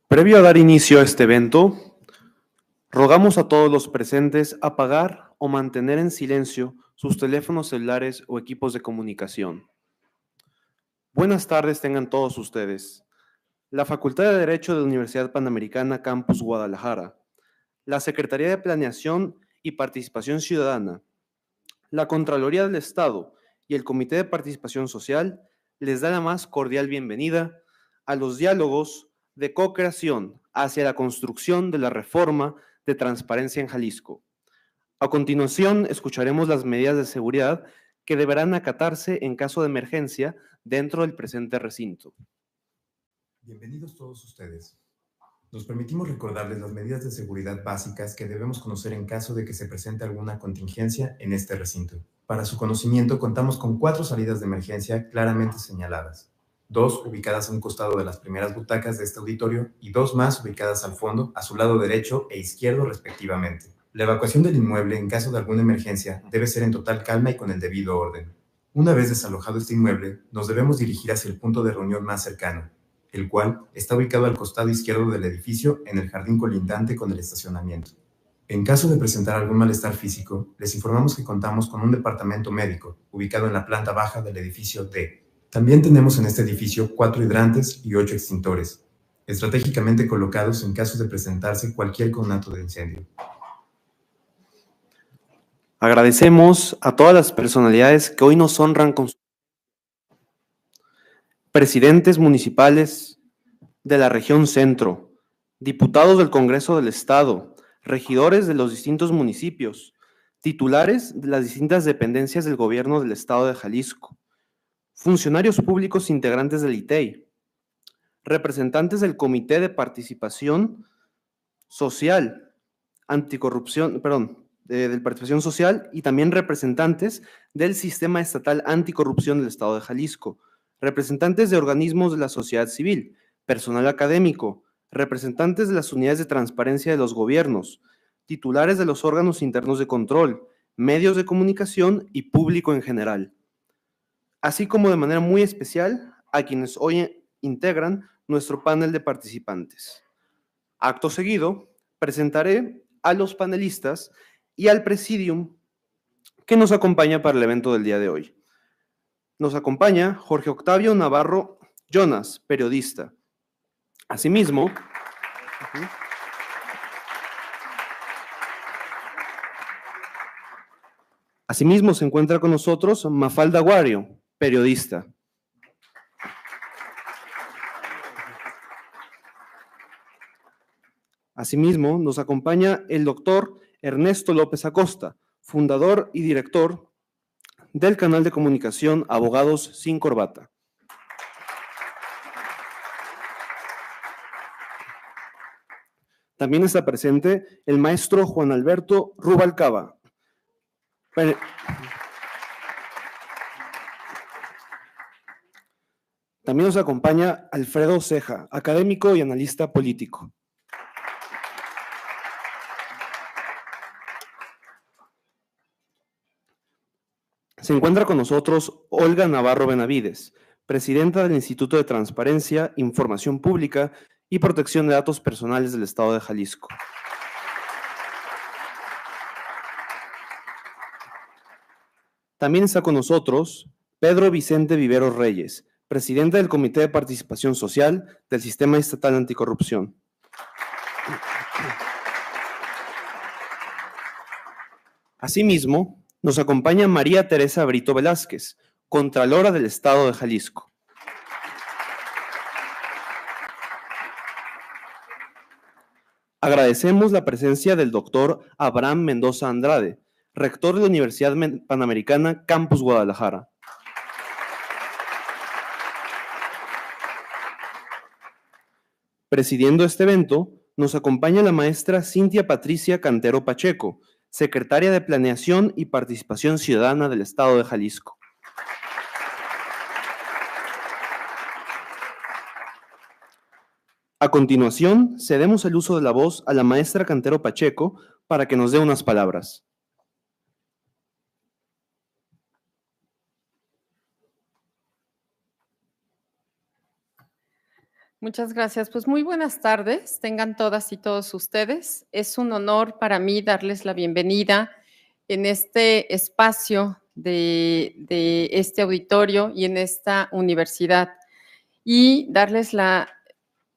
Previo a dar inicio a este evento, rogamos a todos los presentes apagar o mantener en silencio sus teléfonos celulares o equipos de comunicación. Buenas tardes tengan todos ustedes. La Facultad de Derecho de la Universidad Panamericana Campus Guadalajara, la Secretaría de Planeación y Participación Ciudadana, la Contraloría del Estado y el Comité de Participación Social les da la más cordial bienvenida a los diálogos de co-creación hacia la construcción de la reforma de transparencia en Jalisco. A continuación, escucharemos las medidas de seguridad que deberán acatarse en caso de emergencia dentro del presente recinto. Bienvenidos todos ustedes. Nos permitimos recordarles las medidas de seguridad básicas que debemos conocer en caso de que se presente alguna contingencia en este recinto. Para su conocimiento, contamos con 4 salidas de emergencia claramente señaladas. 2 ubicadas a un costado de las primeras butacas de este auditorio y 2 más ubicadas al fondo, a su lado derecho e izquierdo respectivamente. La evacuación del inmueble en caso de alguna emergencia debe ser en total calma y con el debido orden. Una vez desalojado este inmueble, nos debemos dirigir hacia el punto de reunión más cercano, el cual está ubicado al costado izquierdo del edificio en el jardín colindante con el estacionamiento. En caso de presentar algún malestar físico, les informamos que contamos con un departamento médico ubicado en la planta baja del edificio D. También tenemos en este edificio 4 hidrantes y 8 extintores, estratégicamente colocados en caso de presentarse cualquier conato de incendio. Agradecemos a todas las personalidades que hoy nos honran con presidentes municipales de la región centro, diputados del Congreso del Estado, regidores de los distintos municipios, titulares de las distintas dependencias del gobierno del Estado de Jalisco, funcionarios públicos integrantes del ITEI, representantes del Comité de Participación Social, de Participación Social y también representantes del Sistema Estatal Anticorrupción del Estado de Jalisco, representantes de organismos de la sociedad civil, personal académico, representantes de las unidades de transparencia de los gobiernos, titulares de los órganos internos de control, medios de comunicación y público en general, así como de manera muy especial a quienes hoy integran nuestro panel de participantes. Acto seguido, presentaré a los panelistas y al presidium que nos acompaña para el evento del día de hoy. Nos acompaña Jorge Octavio Navarro Jonas, periodista. Asimismo, se encuentra con nosotros Mafalda Guario, periodista. Asimismo, nos acompaña el doctor Ernesto López Acosta, fundador y director del canal de comunicación Abogados Sin Corbata. También está presente el maestro Juan Alberto Rubalcaba. También nos acompaña Alfredo Ceja, académico y analista político. Se encuentra con nosotros Olga Navarro Benavides, presidenta del Instituto de Transparencia, Información Pública y Protección de Datos Personales del Estado de Jalisco. También está con nosotros Pedro Vicente Viveros Reyes, presidente del Comité de Participación Social del Sistema Estatal Anticorrupción. Asimismo, nos acompaña María Teresa Brito Velázquez, Contralora del Estado de Jalisco. Agradecemos la presencia del doctor Abraham Mendoza Andrade, rector de la Universidad Panamericana Campus Guadalajara. Presidiendo este evento, nos acompaña la maestra Cintia Patricia Cantero Pacheco, secretaria de Planeación y Participación Ciudadana del Estado de Jalisco. A continuación, cedemos el uso de la voz a la maestra Cantero Pacheco para que nos dé unas palabras. Muchas gracias. Pues muy buenas tardes, tengan todas y todos ustedes. Es un honor para mí darles la bienvenida en este espacio de este auditorio y en esta universidad y darles la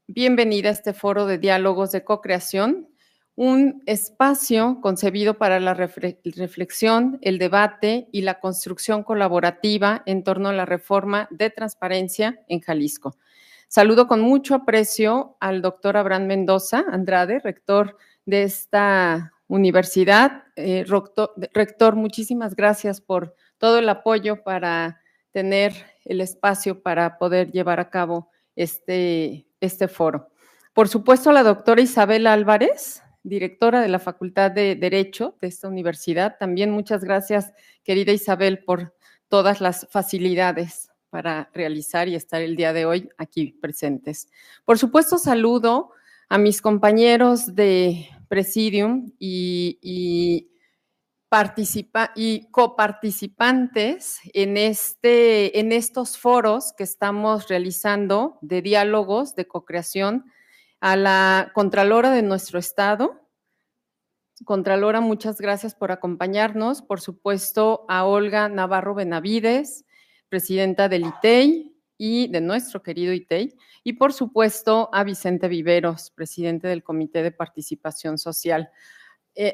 bienvenida a este foro de diálogos de co-creación, un espacio concebido para la reflexión, el debate y la construcción colaborativa en torno a la reforma de transparencia en Jalisco. Saludo con mucho aprecio al doctor Abraham Mendoza Andrade, rector de esta universidad. Rector, muchísimas gracias por todo el apoyo para tener el espacio para poder llevar a cabo este foro. Por supuesto, la doctora Isabel Álvarez, directora de la Facultad de Derecho de esta universidad. También muchas gracias, querida Isabel, por todas las facilidades para realizar y estar el día de hoy aquí presentes. Por supuesto, saludo a mis compañeros de Presidium y coparticipantes en estos foros que estamos realizando de diálogos, de co-creación, a la Contralora de nuestro Estado. Contralora, muchas gracias por acompañarnos. Por supuesto, a Olga Navarro Benavides, presidenta del ITEI y de nuestro querido ITEI, y por supuesto a Vicente Viveros, presidente del Comité de Participación Social.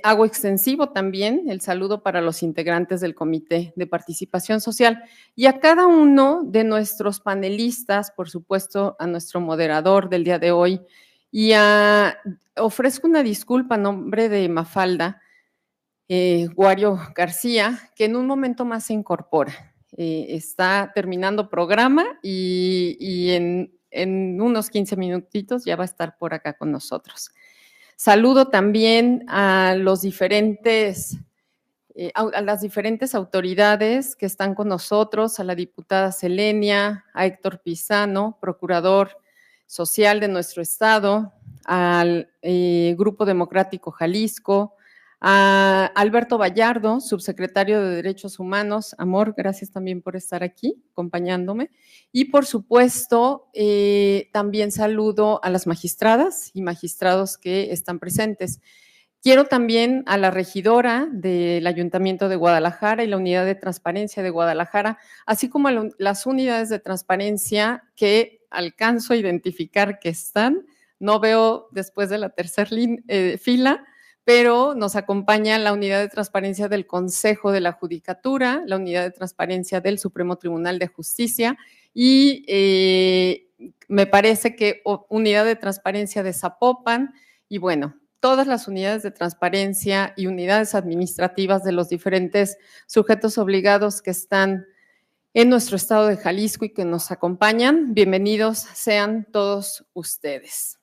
Hago extensivo también el saludo para los integrantes del Comité de Participación Social y a cada uno de nuestros panelistas, por supuesto a nuestro moderador del día de hoy, y ofrezco una disculpa en nombre de Mafalda Guario García, que en un momento más se incorpora. Está terminando programa y en unos 15 minutitos ya va a estar por acá con nosotros. Saludo también a las diferentes autoridades que están con nosotros, a la diputada Selenia, a Héctor Pizano, procurador social de nuestro estado, al Grupo Democrático Jalisco, a Alberto Vallardo, subsecretario de Derechos Humanos. Amor, gracias también por estar aquí acompañándome. Y por supuesto, también saludo a las magistradas y magistrados que están presentes. Quiero también a la regidora del Ayuntamiento de Guadalajara y la Unidad de Transparencia de Guadalajara, así como a las unidades de transparencia que alcanzo a identificar que están. No veo después de la tercera fila, pero nos acompaña la Unidad de Transparencia del Consejo de la Judicatura, la Unidad de Transparencia del Supremo Tribunal de Justicia y me parece que Unidad de Transparencia de Zapopan y bueno, todas las unidades de transparencia y unidades administrativas de los diferentes sujetos obligados que están en nuestro estado de Jalisco y que nos acompañan. Bienvenidos sean todos ustedes.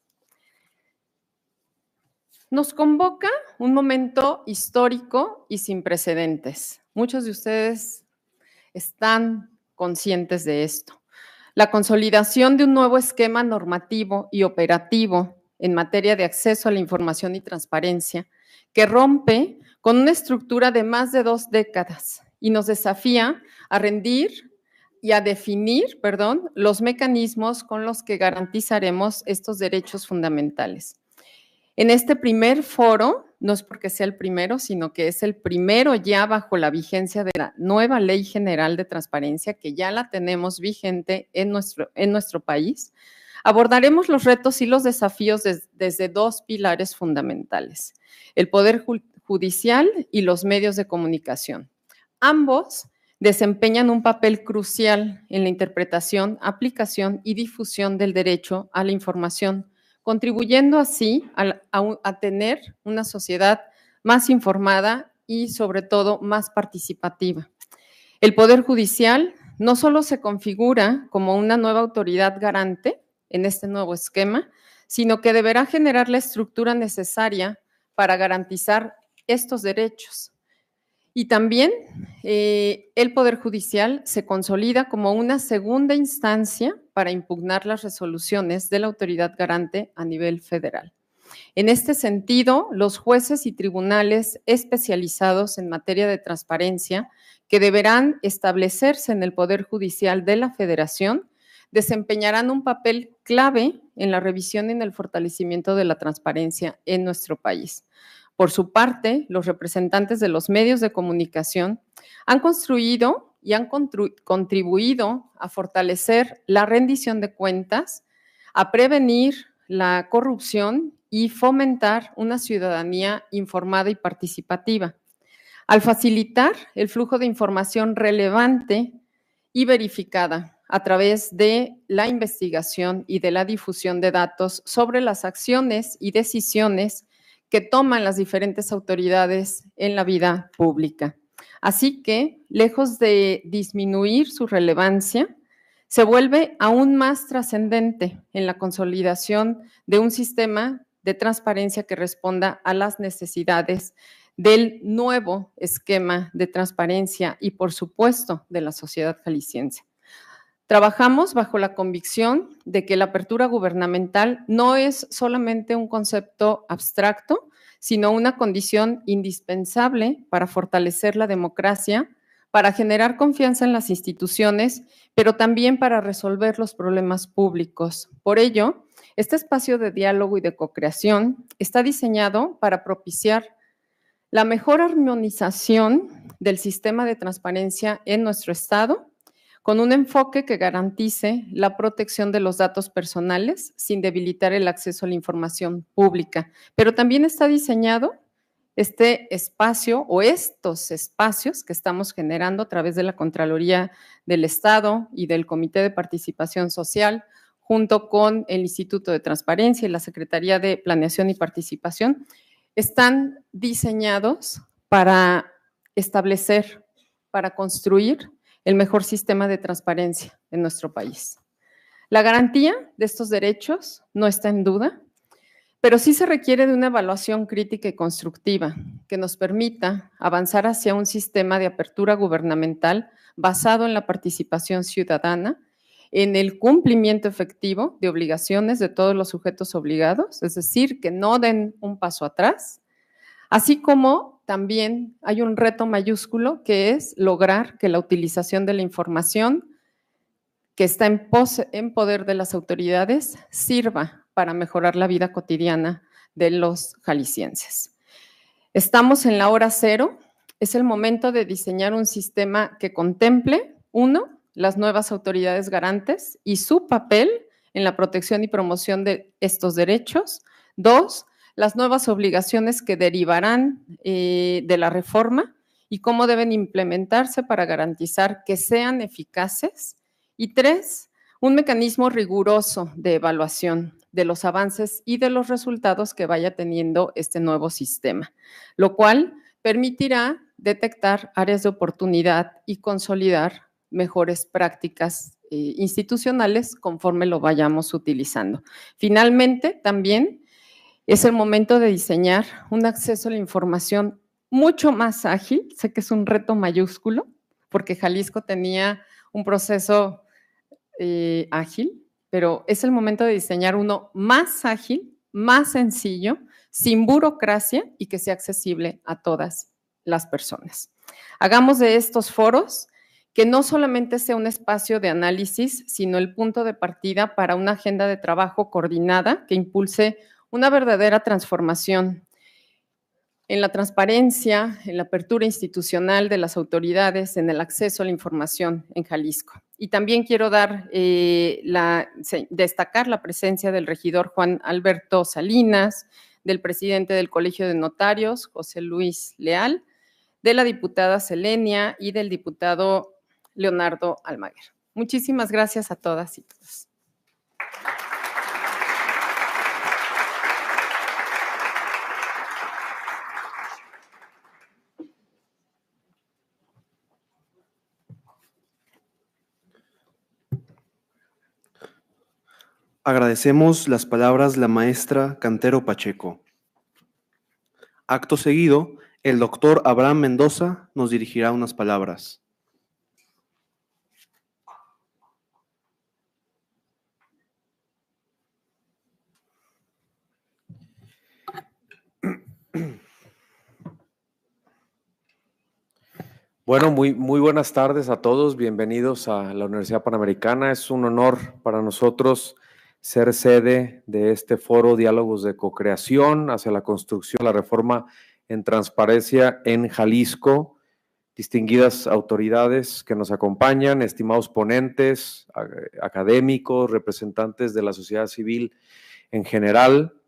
Nos convoca un momento histórico y sin precedentes. Muchos de ustedes están conscientes de esto. La consolidación de un nuevo esquema normativo y operativo en materia de acceso a la información y transparencia que rompe con una estructura de más de 2 décadas y nos desafía a rendir y a definir, los mecanismos con los que garantizaremos estos derechos fundamentales. En este primer foro, no es porque sea el primero, sino que es el primero ya bajo la vigencia de la nueva Ley General de Transparencia, que ya la tenemos vigente en nuestro país, abordaremos los retos y los desafíos desde 2 pilares fundamentales, el Poder Judicial y los medios de comunicación. Ambos desempeñan un papel crucial en la interpretación, aplicación y difusión del derecho a la información, contribuyendo así a tener una sociedad más informada y sobre todo más participativa. El Poder Judicial no solo se configura como una nueva autoridad garante en este nuevo esquema, sino que deberá generar la estructura necesaria para garantizar estos derechos. Y también el Poder Judicial se consolida como una segunda instancia para impugnar las resoluciones de la autoridad garante a nivel federal. En este sentido, los jueces y tribunales especializados en materia de transparencia que deberán establecerse en el Poder Judicial de la Federación desempeñarán un papel clave en la revisión y en el fortalecimiento de la transparencia en nuestro país. Por su parte, los representantes de los medios de comunicación han construido y han contribuido a fortalecer la rendición de cuentas, a prevenir la corrupción y fomentar una ciudadanía informada y participativa, al facilitar el flujo de información relevante y verificada a través de la investigación y de la difusión de datos sobre las acciones y decisiones que toman las diferentes autoridades en la vida pública. Así que, lejos de disminuir su relevancia, se vuelve aún más trascendente en la consolidación de un sistema de transparencia que responda a las necesidades del nuevo esquema de transparencia y, por supuesto, de la sociedad jalisciense. Trabajamos bajo la convicción de que la apertura gubernamental no es solamente un concepto abstracto, sino una condición indispensable para fortalecer la democracia, para generar confianza en las instituciones, pero también para resolver los problemas públicos. Por ello, este espacio de diálogo y de co-creación está diseñado para propiciar la mejor armonización del sistema de transparencia en nuestro Estado, con un enfoque que garantice la protección de los datos personales sin debilitar el acceso a la información pública. Pero también está diseñado este espacio o estos espacios que estamos generando a través de la Contraloría del Estado y del Comité de Participación Social, junto con el Instituto de Transparencia y la Secretaría de Planeación y Participación, están diseñados para establecer, para construir el mejor sistema de transparencia en nuestro país. La garantía de estos derechos no está en duda, pero sí se requiere de una evaluación crítica y constructiva que nos permita avanzar hacia un sistema de apertura gubernamental basado en la participación ciudadana, en el cumplimiento efectivo de obligaciones de todos los sujetos obligados, es decir, que no den un paso atrás, así como también hay un reto mayúsculo que es lograr que la utilización de la información que está en poder de las autoridades sirva para mejorar la vida cotidiana de los jaliscienses. Estamos en la hora cero, es el momento de diseñar un sistema que contemple, uno, las nuevas autoridades garantes y su papel en la protección y promoción de estos derechos, dos, las nuevas obligaciones que derivarán de la reforma y cómo deben implementarse para garantizar que sean eficaces. Y tres, un mecanismo riguroso de evaluación de los avances y de los resultados que vaya teniendo este nuevo sistema, lo cual permitirá detectar áreas de oportunidad y consolidar mejores prácticas institucionales conforme lo vayamos utilizando. Finalmente, también es el momento de diseñar un acceso a la información mucho más ágil. Sé que es un reto mayúsculo, porque Jalisco tenía un proceso ágil, pero es el momento de diseñar uno más ágil, más sencillo, sin burocracia y que sea accesible a todas las personas. Hagamos de estos foros que no solamente sea un espacio de análisis, sino el punto de partida para una agenda de trabajo coordinada que impulse una verdadera transformación en la transparencia, en la apertura institucional de las autoridades, en el acceso a la información en Jalisco. Y también quiero destacar la presencia del regidor Juan Alberto Salinas, del presidente del Colegio de Notarios, José Luis Leal, de la diputada Selenia y del diputado Leonardo Almaguer. Muchísimas gracias a todas y todos. Agradecemos las palabras de la maestra Cantero Pacheco. Acto seguido, el doctor Abraham Mendoza nos dirigirá unas palabras. Bueno, muy buenas tardes a todos. Bienvenidos a la Universidad Panamericana. Es un honor para nosotros ser sede de este foro Diálogos de Co-Creación hacia la construcción, la reforma en transparencia en Jalisco. Distinguidas autoridades que nos acompañan, estimados ponentes, académicos, representantes de la sociedad civil en general.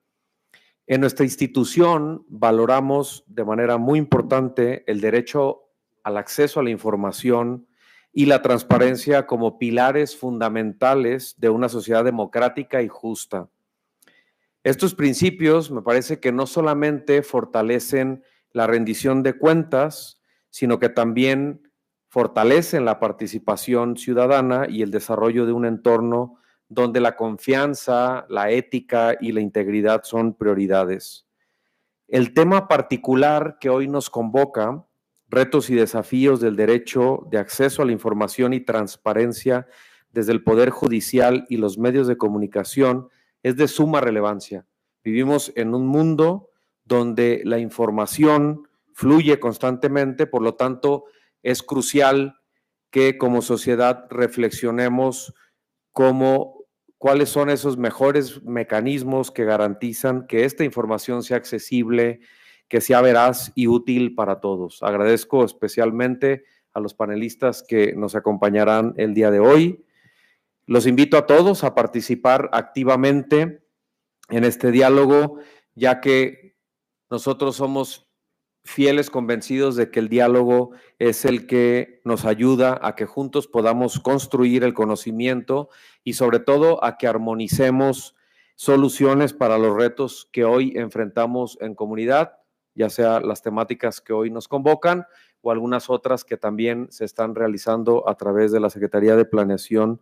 En nuestra institución valoramos de manera muy importante el derecho al acceso a la información y la transparencia como pilares fundamentales de una sociedad democrática y justa. Estos principios me parece que no solamente fortalecen la rendición de cuentas, sino que también fortalecen la participación ciudadana y el desarrollo de un entorno donde la confianza, la ética y la integridad son prioridades. El tema particular que hoy nos convoca, retos y desafíos del derecho de acceso a la información y transparencia desde el Poder Judicial y los medios de comunicación, es de suma relevancia. Vivimos en un mundo donde la información fluye constantemente, por lo tanto, es crucial que como sociedad reflexionemos cuáles son esos mejores mecanismos que garantizan que esta información sea accesible, que sea veraz y útil para todos. Agradezco especialmente a los panelistas que nos acompañarán el día de hoy. Los invito a todos a participar activamente en este diálogo, ya que nosotros somos fieles convencidos de que el diálogo es el que nos ayuda a que juntos podamos construir el conocimiento y sobre todo a que armonicemos soluciones para los retos que hoy enfrentamos en comunidad, ya sea las temáticas que hoy nos convocan o algunas otras que también se están realizando a través de la Secretaría de Planeación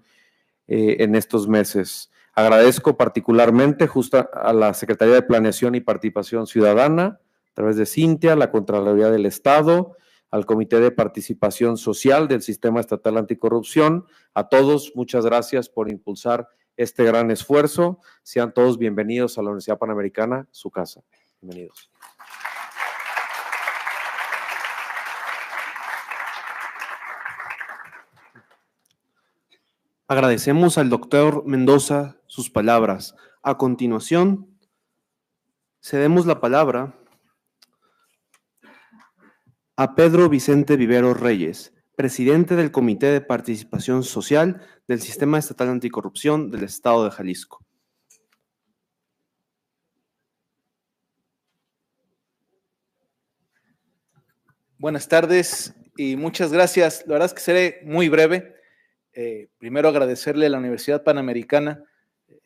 en estos meses. Agradezco particularmente justo a la Secretaría de Planeación y Participación Ciudadana, a través de Cintia, la Contraloría del Estado, al Comité de Participación Social del Sistema Estatal Anticorrupción. A todos, muchas gracias por impulsar este gran esfuerzo. Sean todos bienvenidos a la Universidad Panamericana, su casa. Bienvenidos. Agradecemos al doctor Mendoza sus palabras. A continuación, cedemos la palabra a Pedro Vicente Vivero Reyes, presidente del Comité de Participación Social del Sistema Estatal Anticorrupción del Estado de Jalisco. Buenas tardes y muchas gracias. La verdad es que seré muy breve. Primero agradecerle a la Universidad Panamericana,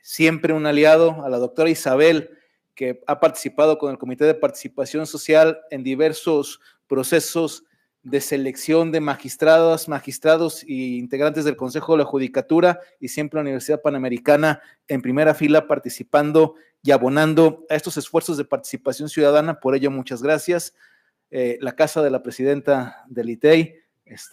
siempre un aliado, a la doctora Isabel, que ha participado con el Comité de Participación Social en diversos procesos de selección de magistrados e integrantes del Consejo de la Judicatura, y siempre la Universidad Panamericana en primera fila participando y abonando a estos esfuerzos de participación ciudadana. Por ello, muchas gracias. La casa de la presidenta del ITEI,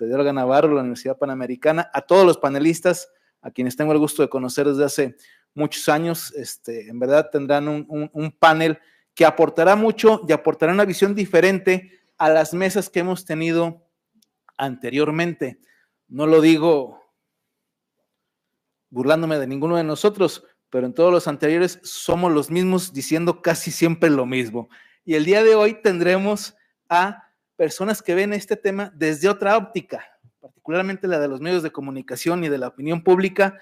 de Olga Navarro, la Universidad Panamericana, a todos los panelistas, a quienes tengo el gusto de conocer desde hace muchos años. En verdad tendrán un panel que aportará mucho y aportará una visión diferente a las mesas que hemos tenido anteriormente. No lo digo burlándome de ninguno de nosotros, pero en todos los anteriores somos los mismos diciendo casi siempre lo mismo. Y el día de hoy tendremos a personas que ven este tema desde otra óptica, particularmente la de los medios de comunicación y de la opinión pública,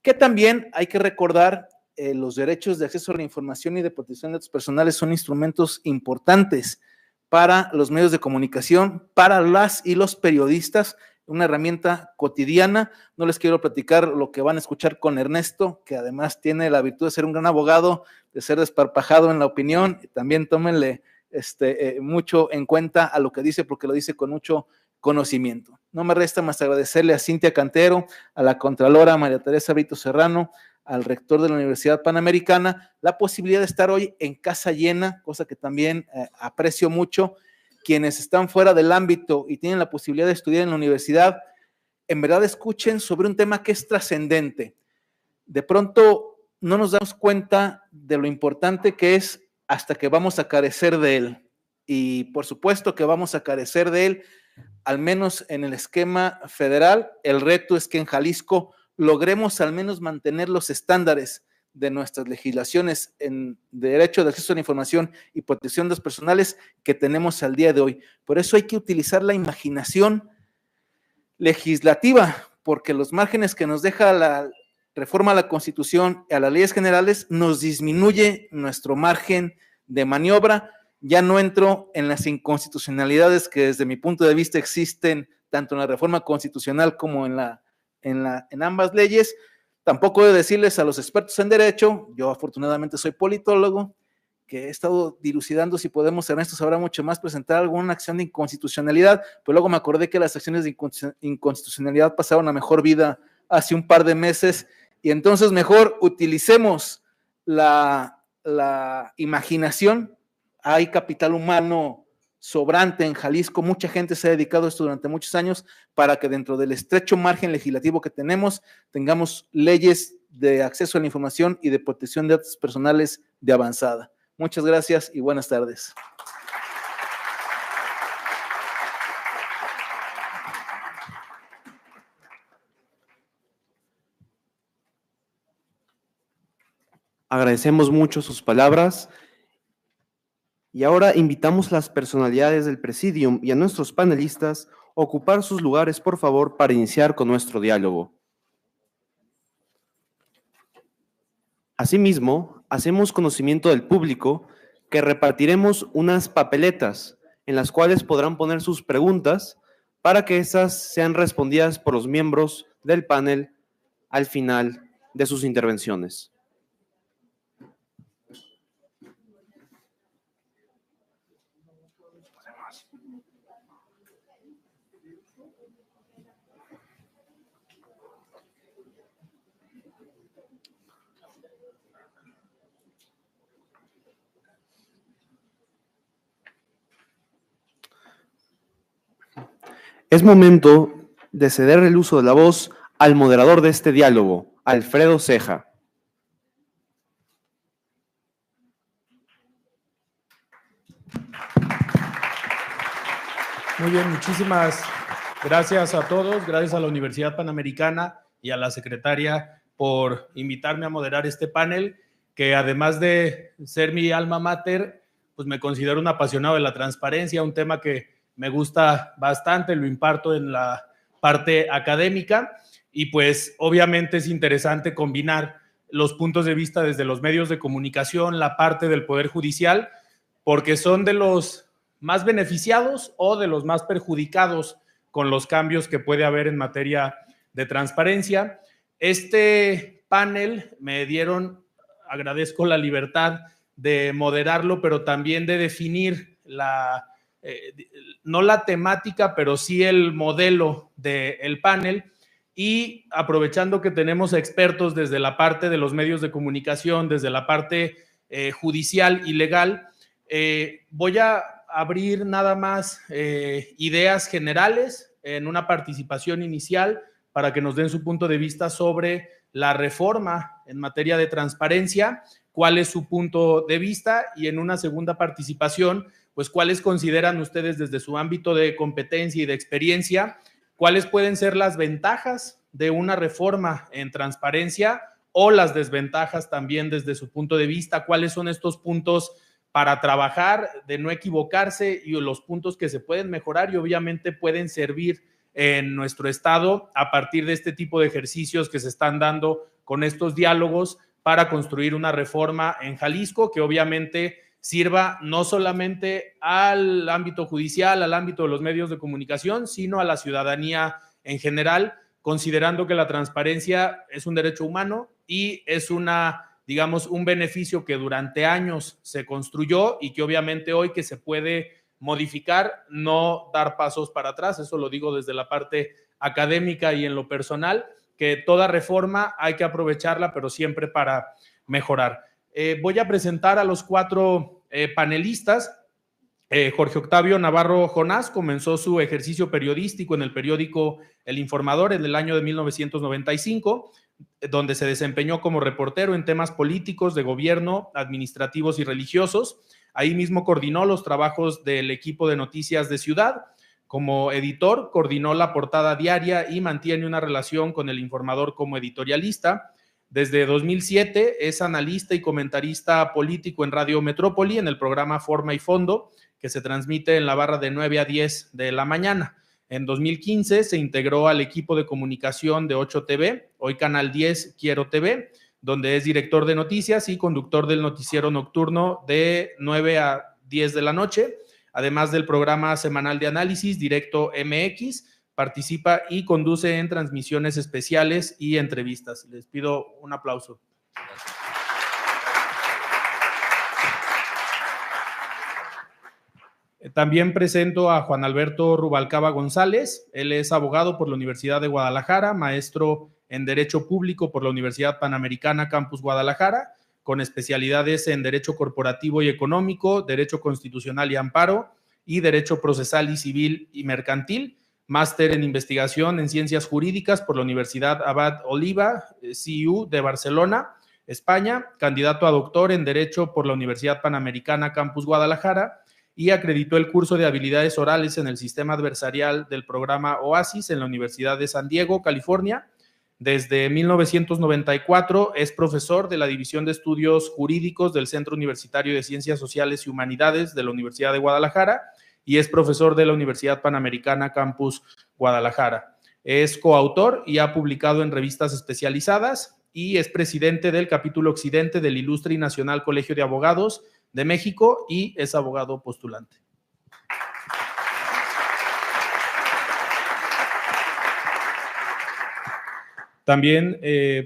que también hay que recordar, los derechos de acceso a la información y de protección de datos personales son instrumentos importantes para los medios de comunicación, para las y los periodistas, una herramienta cotidiana. No les quiero platicar lo que van a escuchar con Ernesto, que además tiene la virtud de ser un gran abogado, de ser desparpajado en la opinión. También tómenle mucho en cuenta a lo que dice, porque lo dice con mucho conocimiento. No me resta más agradecerle a Cintia Cantero, a la Contralora María Teresa Brito Serrano, al rector de la Universidad Panamericana, la posibilidad de estar hoy en casa llena, cosa que también aprecio mucho. Quienes están fuera del ámbito y tienen la posibilidad de estudiar en la universidad, en verdad escuchen sobre un tema que es trascendente. De pronto no nos damos cuenta de lo importante que es hasta que vamos a carecer de él. Y por supuesto que vamos a carecer de él al menos en el esquema federal. El reto es que en Jalisco logremos al menos mantener los estándares de nuestras legislaciones en derecho de acceso a la información y protección de datos personales que tenemos al día de hoy. Por eso hay que utilizar la imaginación legislativa, porque los márgenes que nos deja la reforma a la Constitución y a las leyes generales nos disminuye nuestro margen de maniobra. Ya no entro en las inconstitucionalidades que desde mi punto de vista existen tanto en la reforma constitucional como en ambas leyes. Tampoco he de decirles a los expertos en derecho, yo afortunadamente soy politólogo, que he estado dilucidando si podemos, Ernesto sabrá mucho más, presentar alguna acción de inconstitucionalidad, pero luego me acordé que las acciones de inconstitucionalidad pasaron a mejor vida hace un par de meses, y entonces mejor utilicemos la imaginación. Hay capital humano sobrante en Jalisco, mucha gente se ha dedicado a esto durante muchos años para que dentro del estrecho margen legislativo que tenemos, tengamos leyes de acceso a la información y de protección de datos personales de avanzada. Muchas gracias y buenas tardes. Agradecemos mucho sus palabras. Y ahora invitamos a las personalidades del Presidium y a nuestros panelistas a ocupar sus lugares, por favor, para iniciar con nuestro diálogo. Asimismo, hacemos conocimiento del público que repartiremos unas papeletas en las cuales podrán poner sus preguntas para que esas sean respondidas por los miembros del panel al final de sus intervenciones. Es momento de ceder el uso de la voz al moderador de este diálogo, Alfredo Ceja. Muy bien, muchísimas gracias a todos, gracias a la Universidad Panamericana y a la secretaria por invitarme a moderar este panel, que además de ser mi alma mater, pues me considero un apasionado de la transparencia, un tema que me gusta bastante, lo imparto en la parte académica y pues obviamente es interesante combinar los puntos de vista desde los medios de comunicación, la parte del Poder Judicial, porque son de los más beneficiados o de los más perjudicados con los cambios que puede haber en materia de transparencia. Este panel me dieron, agradezco la libertad de moderarlo, pero también de definir no la temática, pero sí el modelo del panel, y aprovechando que tenemos expertos desde la parte de los medios de comunicación, desde la parte judicial y legal, voy a abrir nada más ideas generales en una participación inicial para que nos den su punto de vista sobre la reforma en materia de transparencia, cuál es su punto de vista, y en una segunda participación, pues cuáles consideran ustedes desde su ámbito de competencia y de experiencia, cuáles pueden ser las ventajas de una reforma en transparencia o las desventajas también desde su punto de vista, cuáles son estos puntos para trabajar, de no equivocarse, y los puntos que se pueden mejorar y obviamente pueden servir en nuestro estado a partir de este tipo de ejercicios que se están dando con estos diálogos para construir una reforma en Jalisco que obviamente sirva no solamente al ámbito judicial, al ámbito de los medios de comunicación, sino a la ciudadanía en general, considerando que la transparencia es un derecho humano y es digamos, un beneficio que durante años se construyó y que obviamente hoy que se puede modificar, no dar pasos para atrás. Eso lo digo desde la parte académica y en lo personal, que toda reforma hay que aprovecharla, pero siempre para mejorar. Voy a presentar a los 4 panelistas. Jorge Octavio Navarro Jonás comenzó su ejercicio periodístico en el periódico El Informador en el año de 1995, donde se desempeñó como reportero en temas políticos, de gobierno, administrativos y religiosos. Ahí mismo coordinó los trabajos del equipo de noticias de Ciudad. Como editor, coordinó la portada diaria y mantiene una relación con El Informador como editorialista. Desde 2007 es analista y comentarista político en Radio Metrópoli en el programa Forma y Fondo, que se transmite en la barra de 9 a 10 de la mañana. En 2015 se integró al equipo de comunicación de 8 TV, hoy Canal 10 Quiero TV, donde es director de noticias y conductor del noticiero nocturno de 9 a 10 de la noche, además del programa semanal de análisis Directo MX. Participa y conduce en transmisiones especiales y entrevistas. Les pido un aplauso. También presento a Juan Alberto Rubalcaba González. Él es abogado por la Universidad de Guadalajara, maestro en Derecho Público por la Universidad Panamericana Campus Guadalajara, con especialidades en Derecho Corporativo y Económico, Derecho Constitucional y Amparo y Derecho Procesal y Civil y Mercantil. Máster en Investigación en Ciencias Jurídicas por la Universidad Abad Oliva, CIU de Barcelona, España. Candidato a doctor en Derecho por la Universidad Panamericana Campus Guadalajara y acreditó el curso de habilidades orales en el sistema adversarial del programa OASIS en la Universidad de San Diego, California. Desde 1994 es profesor de la División de Estudios Jurídicos del Centro Universitario de Ciencias Sociales y Humanidades de la Universidad de Guadalajara y es profesor de la Universidad Panamericana Campus Guadalajara. Es coautor y ha publicado en revistas especializadas y es presidente del capítulo Occidente del Ilustre y Nacional Colegio de Abogados de México y es abogado postulante. También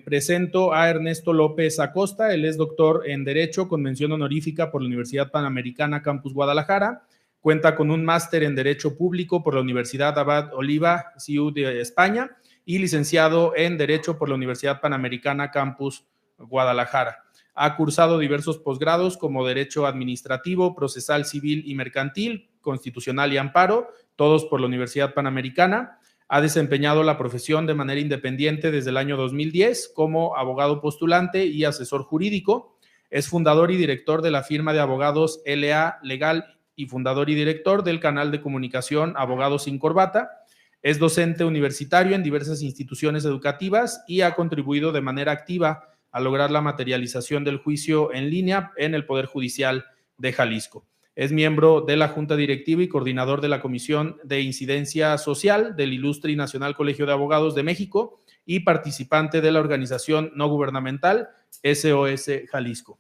presento a Ernesto López Acosta. Él es doctor en Derecho con mención honorífica por la Universidad Panamericana Campus Guadalajara. Cuenta con un máster en Derecho Público por la Universidad Abad Oliva, CIU de España, y licenciado en Derecho por la Universidad Panamericana Campus Guadalajara. Ha cursado diversos posgrados como Derecho Administrativo, Procesal Civil y Mercantil, Constitucional y Amparo, todos por la Universidad Panamericana. Ha desempeñado la profesión de manera independiente desde el año 2010 como abogado postulante y asesor jurídico. Es fundador y director de la firma de abogados LA Legal y fundador y director del canal de comunicación Abogados sin Corbata. Es docente universitario en diversas instituciones educativas y ha contribuido de manera activa a lograr la materialización del juicio en línea en el Poder Judicial de Jalisco. Es miembro de la Junta Directiva y coordinador de la Comisión de Incidencia Social del Ilustre y Nacional Colegio de Abogados de México y participante de la organización no gubernamental SOS Jalisco.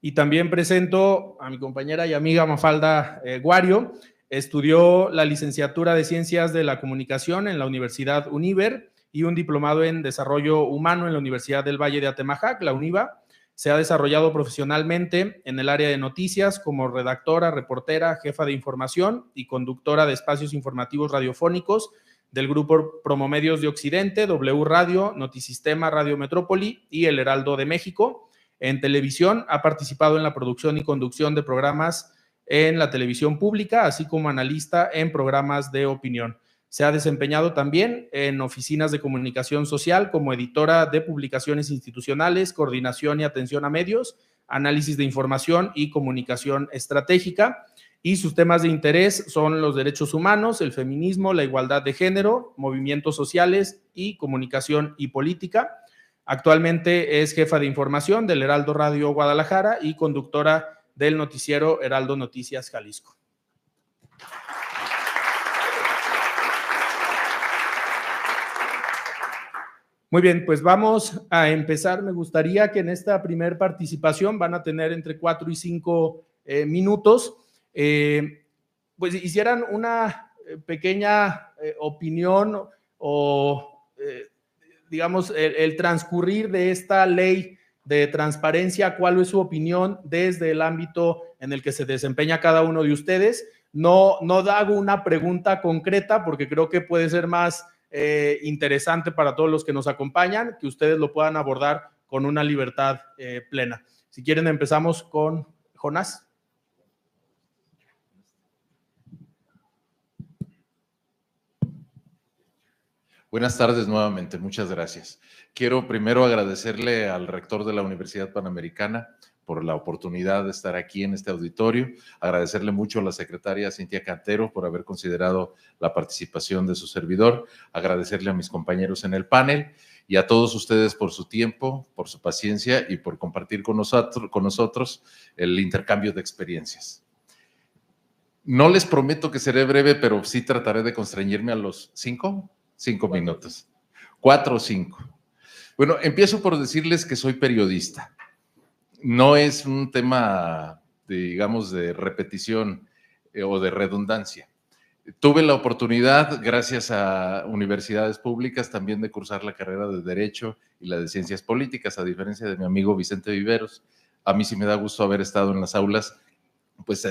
Y también presento a mi compañera y amiga Mafalda Guario. Estudió la licenciatura de Ciencias de la Comunicación en la Universidad Univer y un diplomado en Desarrollo Humano en la Universidad del Valle de Atemajac, la UNIVA. Se ha desarrollado profesionalmente en el área de noticias como redactora, reportera, jefa de información y conductora de espacios informativos radiofónicos del grupo Promomedios de Occidente, W Radio, Notisistema, Radio Metrópoli y El Heraldo de México. En televisión ha participado en la producción y conducción de programas en la televisión pública, así como analista en programas de opinión. Se ha desempeñado también en oficinas de comunicación social como editora de publicaciones institucionales, coordinación y atención a medios, análisis de información y comunicación estratégica. Y sus temas de interés son los derechos humanos, el feminismo, la igualdad de género, movimientos sociales y comunicación y política. Actualmente es jefa de información del Heraldo Radio Guadalajara y conductora del noticiero Heraldo Noticias Jalisco. Muy bien, pues vamos a empezar. Me gustaría que en esta primera participación van a tener entre 4 y 5 minutos, pues hicieran una pequeña opinión o digamos, el transcurrir de esta ley de transparencia, cuál es su opinión desde el ámbito en el que se desempeña cada uno de ustedes. No hago una pregunta concreta porque creo que puede ser más interesante para todos los que nos acompañan, que ustedes lo puedan abordar con una libertad plena. Si quieren, empezamos con Jonás. Buenas tardes nuevamente, muchas gracias. Quiero primero agradecerle al rector de la Universidad Panamericana por la oportunidad de estar aquí en este auditorio, agradecerle mucho a la secretaria Cintia Cantero por haber considerado la participación de su servidor, agradecerle a mis compañeros en el panel y a todos ustedes por su tiempo, por su paciencia y por compartir con nosotros el intercambio de experiencias. No les prometo que seré breve, pero sí trataré de constreñirme a los 5 minutos. 4 o 5. Bueno, empiezo por decirles que soy periodista. No es un tema, digamos, de repetición o de redundancia. Tuve la oportunidad, gracias a universidades públicas, también de cursar la carrera de Derecho y la de Ciencias Políticas, a diferencia de mi amigo Vicente Viveros. A mí sí me da gusto haber estado en las aulas, pues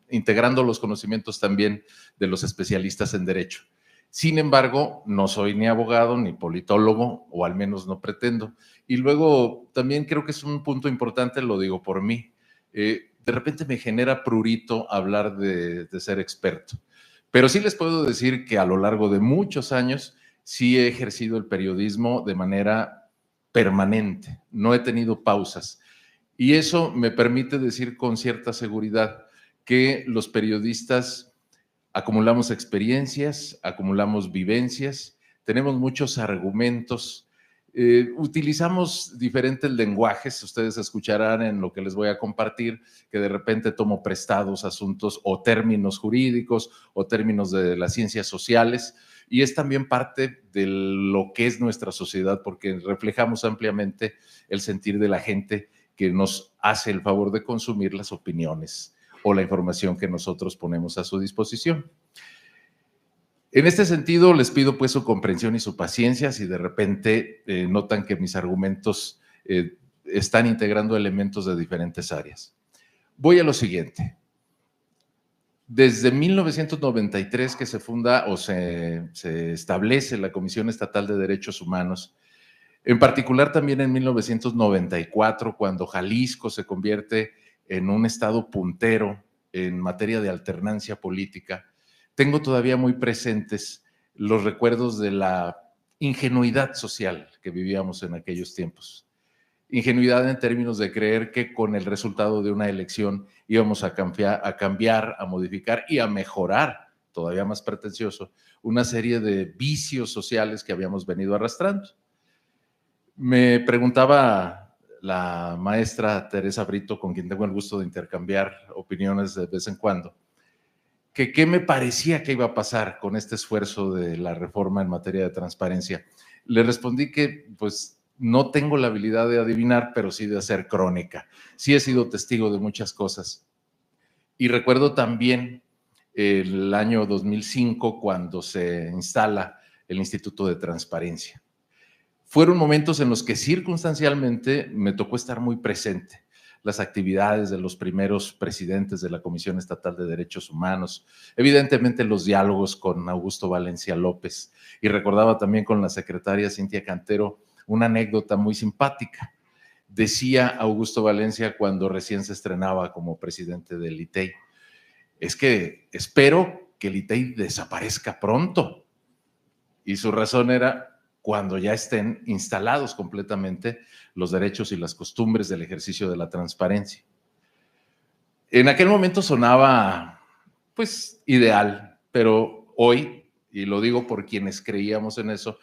integrando los conocimientos también de los especialistas en Derecho. Sin embargo, no soy ni abogado ni politólogo, o al menos no pretendo. Y luego también creo que es un punto importante, lo digo por mí. De repente me genera prurito hablar de ser experto. Pero sí les puedo decir que a lo largo de muchos años sí he ejercido el periodismo de manera permanente. No he tenido pausas. Y eso me permite decir con cierta seguridad que los periodistas acumulamos experiencias, acumulamos vivencias, tenemos muchos argumentos, utilizamos diferentes lenguajes. Ustedes escucharán en lo que les voy a compartir que de repente tomo prestados asuntos o términos jurídicos o términos de las ciencias sociales, y es también parte de lo que es nuestra sociedad, porque reflejamos ampliamente el sentir de la gente que nos hace el favor de consumir las opiniones o la información que nosotros ponemos a su disposición. En este sentido, les pido pues su comprensión y su paciencia si de repente notan que mis argumentos están integrando elementos de diferentes áreas. Voy a lo siguiente. Desde 1993 que se funda o se establece la Comisión Estatal de Derechos Humanos, en particular también en 1994, cuando Jalisco se convierte en un estado puntero en materia de alternancia política, tengo todavía muy presentes los recuerdos de la ingenuidad social que vivíamos en aquellos tiempos. Ingenuidad en términos de creer que con el resultado de una elección íbamos a cambiar, a modificar y a mejorar, todavía más pretencioso, una serie de vicios sociales que habíamos venido arrastrando. Me preguntaba la maestra Teresa Brito, con quien tengo el gusto de intercambiar opiniones de vez en cuando, que qué me parecía que iba a pasar con este esfuerzo de la reforma en materia de transparencia. Le respondí que pues no tengo la habilidad de adivinar, pero sí de hacer crónica. Sí he sido testigo de muchas cosas. Y recuerdo también el año 2005, cuando se instala el Instituto de Transparencia. Fueron momentos en los que circunstancialmente me tocó estar muy presente. Las actividades de los primeros presidentes de la Comisión Estatal de Derechos Humanos, evidentemente los diálogos con Augusto Valencia López, y recordaba también con la secretaria Cintia Cantero una anécdota muy simpática. Decía Augusto Valencia cuando recién se estrenaba como presidente del ITEI, es que espero que el ITEI desaparezca pronto. Y su razón era cuando ya estén instalados completamente los derechos y las costumbres del ejercicio de la transparencia. En aquel momento sonaba, pues, ideal, pero hoy, y lo digo por quienes creíamos en eso,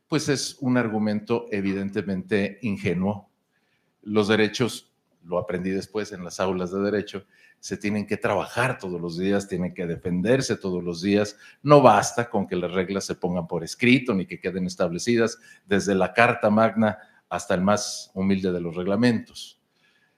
pues es un argumento evidentemente ingenuo. Los derechos, lo aprendí después en las aulas de derecho, se tienen que trabajar todos los días, tienen que defenderse todos los días. No basta con que las reglas se pongan por escrito ni que queden establecidas desde la Carta Magna hasta el más humilde de los reglamentos.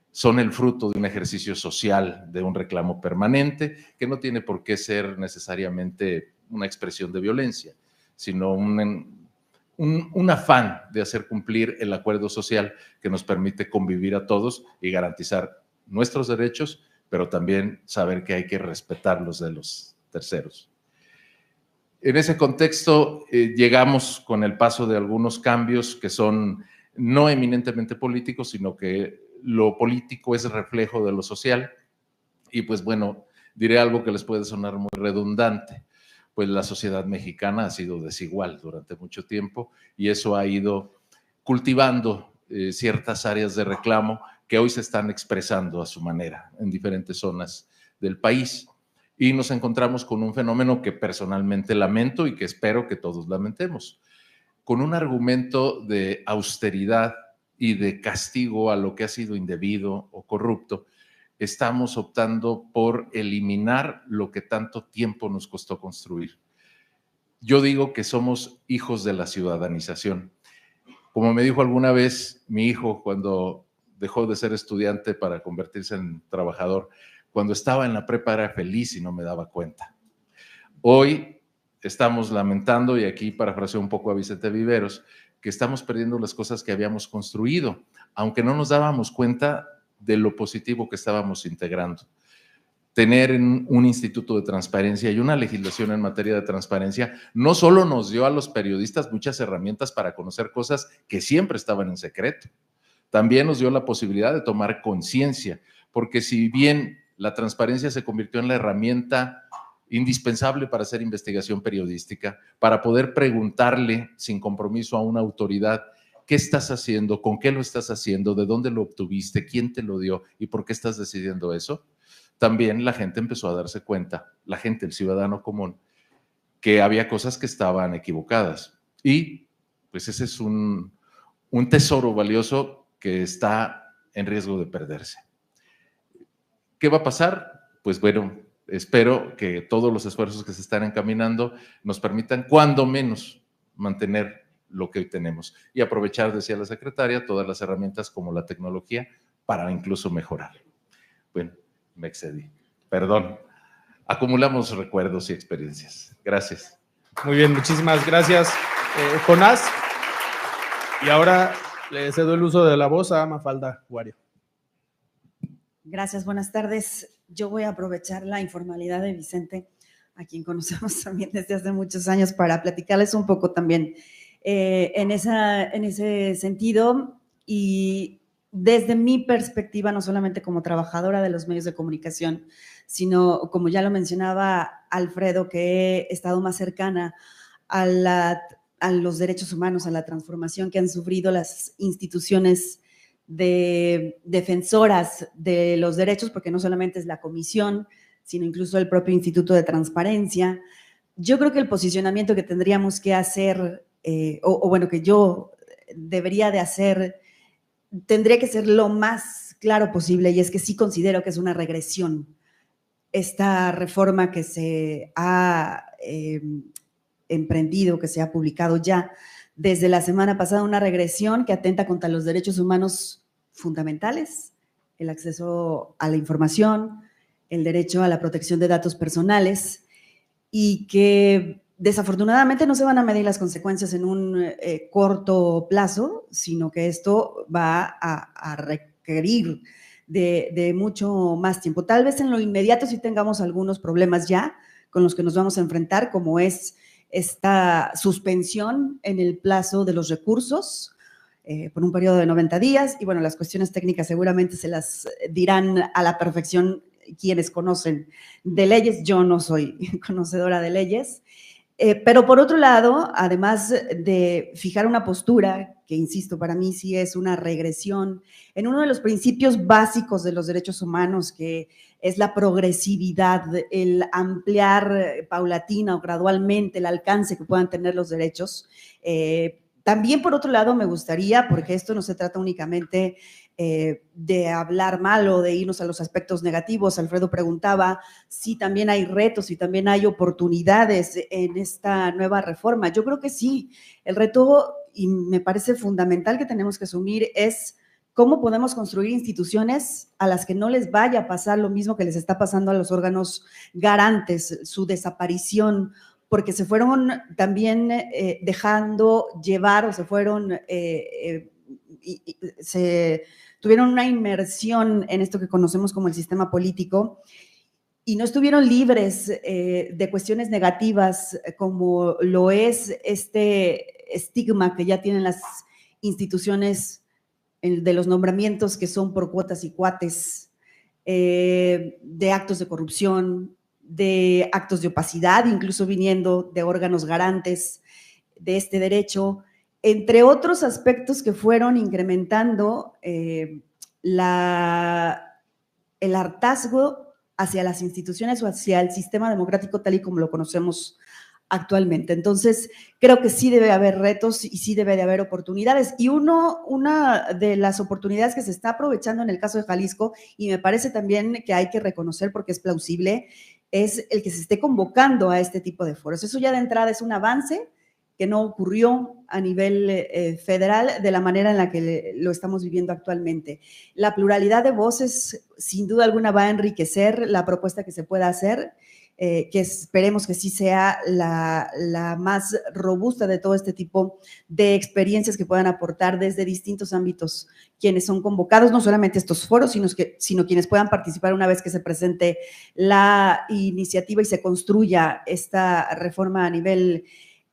Son el fruto de un ejercicio social, de un reclamo permanente, que no tiene por qué ser necesariamente una expresión de violencia, sino un afán de hacer cumplir el acuerdo social que nos permite convivir a todos y garantizar nuestros derechos, pero también saber que hay que respetar los de los terceros. En ese contexto llegamos con el paso de algunos cambios que son no eminentemente políticos, sino que lo político es reflejo de lo social. Y pues bueno, diré algo que les puede sonar muy redundante. pues la sociedad mexicana ha sido desigual durante mucho tiempo y eso ha ido cultivando ciertas áreas de reclamo que hoy se están expresando a su manera en diferentes zonas del país. Y nos encontramos con un fenómeno que personalmente lamento y que espero que todos lamentemos, con un argumento de austeridad y de castigo a lo que ha sido indebido o corrupto. Estamos optando por eliminar lo que tanto tiempo nos costó construir. Yo digo que somos hijos de la ciudadanización. Como me dijo alguna vez mi hijo cuando dejó de ser estudiante para convertirse en trabajador, cuando estaba en la prepa era feliz y no me daba cuenta. Hoy estamos lamentando, y aquí parafraseo un poco a Vicente Viveros, que estamos perdiendo las cosas que habíamos construido, aunque no nos dábamos cuenta de lo positivo que estábamos integrando. Tener un instituto de transparencia y una legislación en materia de transparencia no solo nos dio a los periodistas muchas herramientas para conocer cosas que siempre estaban en secreto, también nos dio la posibilidad de tomar conciencia, porque si bien la transparencia se convirtió en la herramienta indispensable para hacer investigación periodística, para poder preguntarle sin compromiso a una autoridad, ¿qué estás haciendo? ¿Con qué lo estás haciendo? ¿De dónde lo obtuviste? ¿Quién te lo dio? ¿Y por qué estás decidiendo eso? También la gente empezó a darse cuenta, la gente, el ciudadano común, que había cosas que estaban equivocadas. Y pues ese es un tesoro valioso que está en riesgo de perderse. ¿Qué va a pasar? Pues bueno, espero que todos los esfuerzos que se están encaminando nos permitan, cuando menos, mantener lo que hoy tenemos y aprovechar, decía la secretaria, todas las herramientas como la tecnología para incluso mejorar. Bueno, me excedí. Perdón. Acumulamos recuerdos y experiencias. Gracias. Muy bien, muchísimas gracias, Jonás. Y ahora le cedo el uso de la voz a Mafalda Guario. Gracias, buenas tardes. Yo voy a aprovechar la informalidad de Vicente, a quien conocemos también desde hace muchos años, para platicarles un poco también en ese sentido y desde mi perspectiva, no solamente como trabajadora de los medios de comunicación, sino, como ya lo mencionaba Alfredo, que he estado más cercana a los derechos humanos, a la transformación que han sufrido las instituciones de defensoras de los derechos, porque no solamente es la comisión, sino incluso el propio Instituto de Transparencia. Yo creo que el posicionamiento que tendríamos que hacer, que yo debería de hacer, tendría que ser lo más claro posible, y es que sí considero que es una regresión esta reforma que se ha emprendido, que se ha publicado ya desde la semana pasada, una regresión que atenta contra los derechos humanos fundamentales, el acceso a la información, el derecho a la protección de datos personales, y que desafortunadamente no se van a medir las consecuencias en un corto plazo, sino que esto va a requerir de mucho más tiempo. Tal vez en lo inmediato sí tengamos algunos problemas ya con los que nos vamos a enfrentar, como es esta suspensión en el plazo de los recursos por un periodo de 90 días, y bueno, las cuestiones técnicas seguramente se las dirán a la perfección quienes conocen de leyes. Yo no soy conocedora de leyes, pero por otro lado, además de fijar una postura que, insisto, para mí sí es una regresión en uno de los principios básicos de los derechos humanos, que es la progresividad, el ampliar paulatina o gradualmente el alcance que puedan tener los derechos. También, por otro lado, me gustaría, porque esto no se trata únicamente de hablar mal o de irnos a los aspectos negativos. Alfredo preguntaba si también hay retos, si también hay oportunidades en esta nueva reforma. Yo creo que sí. El reto, y me parece fundamental que tenemos que asumir, es cómo podemos construir instituciones a las que no les vaya a pasar lo mismo que les está pasando a los órganos garantes, su desaparición, porque se fueron también dejando llevar, o se fueron se tuvieron una inmersión en esto que conocemos como el sistema político, y no estuvieron libres de cuestiones negativas, como lo es este estigma que ya tienen las instituciones de los nombramientos que son por cuotas y cuates, de actos de corrupción, de actos de opacidad, incluso viniendo de órganos garantes de este derecho, entre otros aspectos que fueron incrementando el hartazgo hacia las instituciones o hacia el sistema democrático tal y como lo conocemos actualmente. Entonces, creo que sí debe haber retos y sí debe de haber oportunidades. Y una de las oportunidades que se está aprovechando en el caso de Jalisco, y me parece también que hay que reconocer porque es plausible, es el que se esté convocando a este tipo de foros. Eso ya de entrada es un avance que no ocurrió a nivel federal de la manera en la que lo estamos viviendo actualmente. La pluralidad de voces, sin duda alguna, va a enriquecer la propuesta que se pueda hacer, que esperemos que sí sea la más robusta de todo este tipo de experiencias que puedan aportar desde distintos ámbitos quienes son convocados, no solamente estos foros, sino quienes puedan participar una vez que se presente la iniciativa y se construya esta reforma a nivel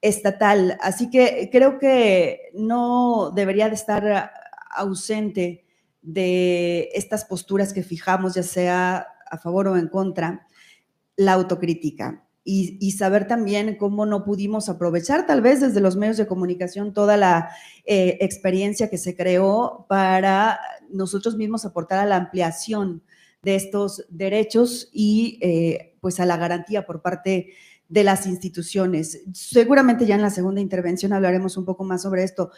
estatal. Así que creo que no debería de estar ausente de estas posturas que fijamos, ya sea a favor o en contra, la autocrítica y saber también cómo no pudimos aprovechar tal vez desde los medios de comunicación toda la experiencia que se creó para nosotros mismos aportar a la ampliación de estos derechos y pues a la garantía por parte de las instituciones. Seguramente ya en la segunda intervención hablaremos un poco más sobre esto.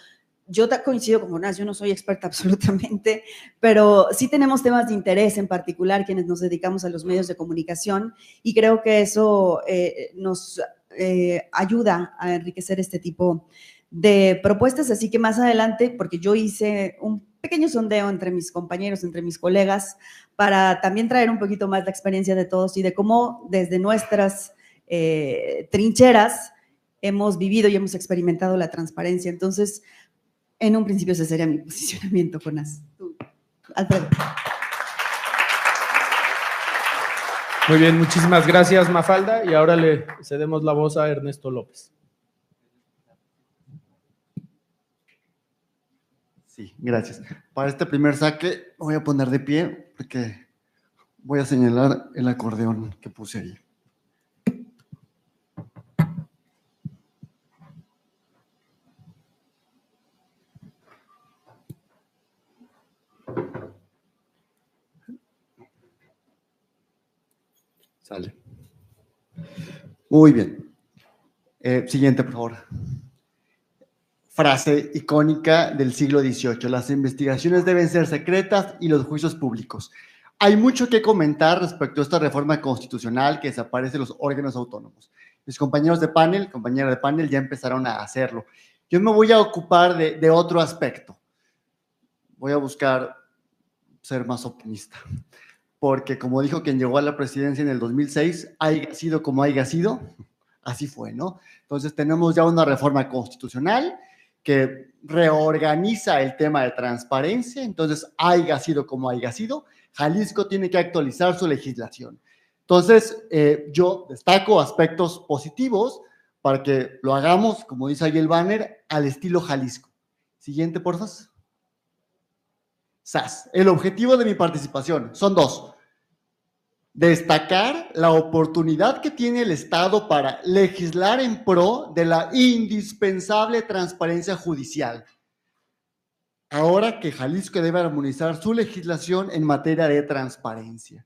Yo coincido con Jonás, yo no soy experta absolutamente, pero sí tenemos temas de interés en particular quienes nos dedicamos a los medios de comunicación y creo que eso nos ayuda a enriquecer este tipo de propuestas, así que más adelante, porque yo hice un pequeño sondeo entre mis compañeros, entre mis colegas, para también traer un poquito más la experiencia de todos y de cómo desde nuestras trincheras hemos vivido y hemos experimentado la transparencia. Entonces, en un principio ese sería mi posicionamiento, Jonás. Alfredo. Muy bien, muchísimas gracias, Mafalda. Y ahora le cedemos la voz a Ernesto López. Sí, gracias. Para este primer saque voy a poner de pie porque voy a señalar el acordeón que puse ahí. Sale. Muy bien. Siguiente, por favor. Frase icónica del siglo XVIII. Las investigaciones deben ser secretas y los juicios públicos. Hay mucho que comentar respecto a esta reforma constitucional que desaparece los órganos autónomos. Mis compañeros de panel, compañeras de panel ya empezaron a hacerlo. Yo me voy a ocupar de otro aspecto. Voy a buscar ser más optimista. Porque como dijo quien llegó a la presidencia en el 2006, haya sido como haya sido, así fue, ¿no? Entonces tenemos ya una reforma constitucional que reorganiza el tema de transparencia, entonces haya sido como haya sido, Jalisco tiene que actualizar su legislación. Entonces yo destaco aspectos positivos para que lo hagamos, como dice ahí el banner, al estilo Jalisco. Siguiente, por favor. SAS. El objetivo de mi participación son dos. Destacar la oportunidad que tiene el Estado para legislar en pro de la indispensable transparencia judicial. Ahora que Jalisco debe armonizar su legislación en materia de transparencia.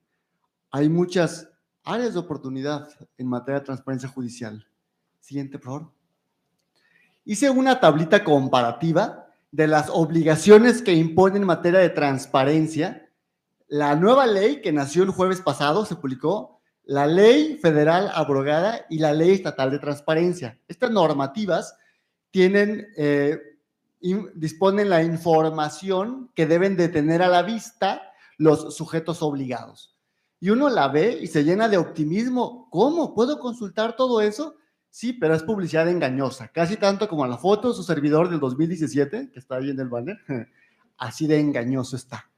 Hay muchas áreas de oportunidad en materia de transparencia judicial. Siguiente, por favor. Hice una tablita comparativa de las obligaciones que impone en materia de transparencia. La nueva ley que nació el jueves pasado se publicó, la ley federal abrogada y la ley estatal de transparencia. Estas normativas disponen la información que deben de tener a la vista los sujetos obligados. Y uno la ve y se llena de optimismo. ¿Cómo? ¿Puedo consultar todo eso? Sí, pero es publicidad engañosa, casi tanto como la foto de su servidor del 2017, que está ahí en el banner, así de engañoso está.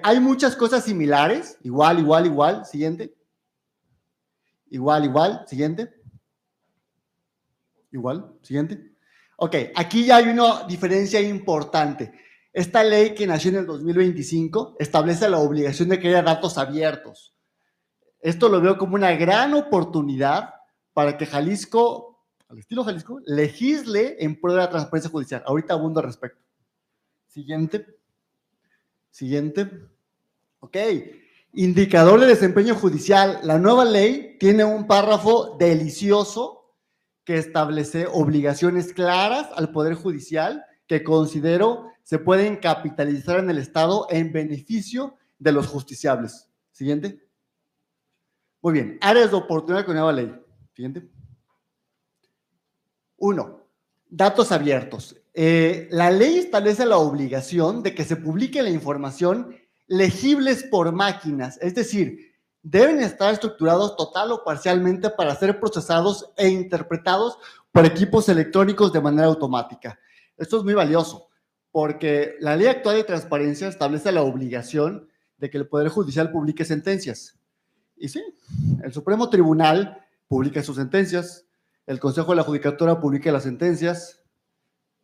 Hay muchas cosas similares, igual, siguiente. Igual, siguiente. Igual, siguiente. Ok, aquí ya hay una diferencia importante. Esta ley que nació en el 2025 establece la obligación de que haya datos abiertos. Esto lo veo como una gran oportunidad para que Jalisco, al estilo Jalisco, legisle en pro de la transparencia judicial. Ahorita abundo al respecto. Siguiente. Ok. Indicador de desempeño judicial. La nueva ley tiene un párrafo delicioso que establece obligaciones claras al Poder Judicial que considero se pueden capitalizar en el Estado en beneficio de los justiciables. Siguiente. Muy bien. Áreas de oportunidad con la nueva ley. Siguiente. 1. Datos abiertos. La ley establece la obligación de que se publique la información legibles por máquinas, es decir, deben estar estructurados total o parcialmente para ser procesados e interpretados por equipos electrónicos de manera automática. Esto es muy valioso, porque la ley actual de transparencia establece la obligación de que el Poder Judicial publique sentencias. Y sí, el Supremo Tribunal publica sus sentencias, el Consejo de la Judicatura publica las sentencias.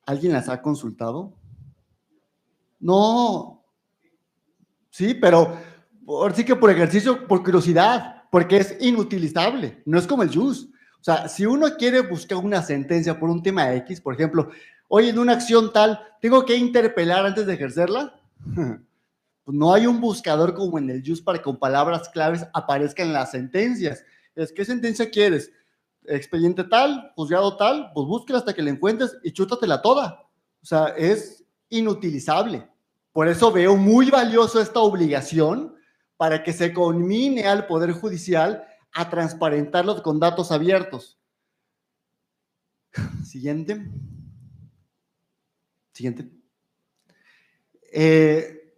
¿Alguien las ha consultado? No. Sí, pero sí que por ejercicio, por curiosidad, porque es inutilizable, no es como el JUS. O sea, si uno quiere buscar una sentencia por un tema X, por ejemplo, oye, en una acción tal, ¿tengo que interpelar antes de ejercerla? Pues no hay un buscador como en el JUS para que con palabras claves aparezcan las sentencias. ¿Qué sentencia quieres? Expediente tal, juzgado tal, pues búsquela hasta que la encuentres y chútatela toda. O sea, es inutilizable. Por eso veo muy valioso esta obligación para que se conmine al Poder Judicial a transparentarlos con datos abiertos. Siguiente.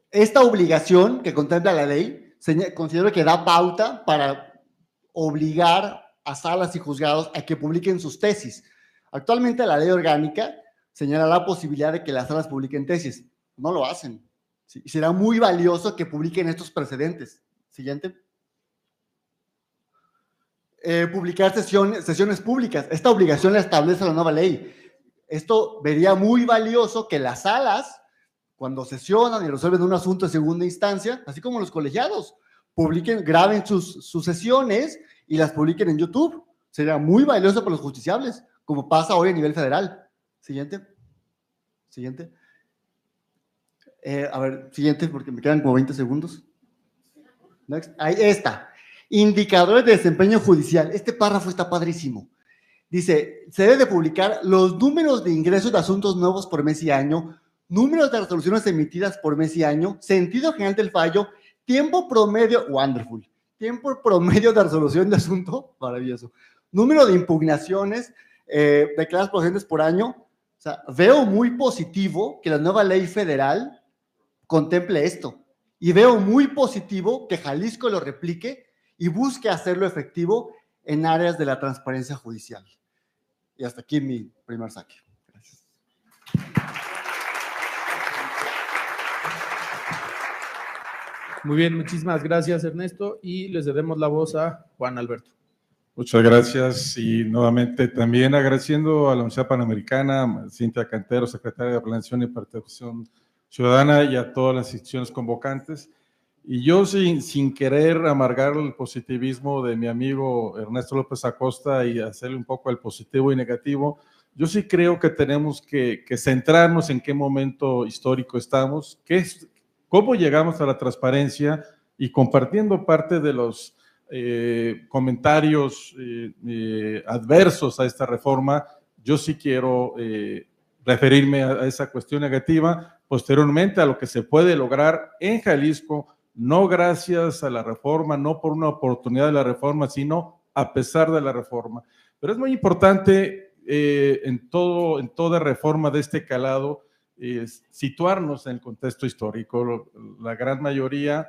Esta obligación que contempla la ley, considero que da pauta para obligar a salas y juzgados a que publiquen sus tesis. Actualmente la ley orgánica señala la posibilidad de que las salas publiquen tesis. No lo hacen. Sí, será muy valioso que publiquen estos precedentes. Siguiente. Publicar sesiones públicas. Esta obligación la establece la nueva ley. Esto vería muy valioso que las salas, cuando sesionan y resuelven un asunto de segunda instancia, así como los colegiados, publiquen, graben sus sesiones y las publiquen en YouTube. Sería muy valioso para los justiciables, como pasa hoy a nivel federal. Siguiente. Siguiente, porque me quedan como 20 segundos. Next. Ahí está. Indicadores de desempeño judicial. Este párrafo está padrísimo. Dice, se debe de publicar los números de ingresos de asuntos nuevos por mes y año, números de resoluciones emitidas por mes y año, sentido general del fallo, tiempo promedio, wonderful, tiempo promedio de resolución de asunto, maravilloso, número de impugnaciones declaradas procedentes por año. O sea, veo muy positivo que la nueva ley federal contemple esto. Y veo muy positivo que Jalisco lo replique y busque hacerlo efectivo en áreas de la transparencia judicial. Y hasta aquí mi primer saque. Gracias. Muy bien, muchísimas gracias, Ernesto. Y les cedemos la voz a Juan Alberto. Muchas gracias y nuevamente también agradeciendo a la Universidad Panamericana, Cintia Cantero, secretaria de Planeación y Participación Ciudadana, y a todas las instituciones convocantes. Y yo sin querer amargar el positivismo de mi amigo Ernesto López Acosta y hacerle un poco el positivo y negativo, yo sí creo que tenemos que centrarnos en qué momento histórico estamos, cómo llegamos a la transparencia, y compartiendo parte de los comentarios adversos a esta reforma, yo sí quiero referirme a esa cuestión negativa, posteriormente a lo que se puede lograr en Jalisco, no gracias a la reforma, no por una oportunidad de la reforma, sino a pesar de la reforma. Pero es muy importante en toda reforma de este calado situarnos en el contexto histórico. La gran mayoría,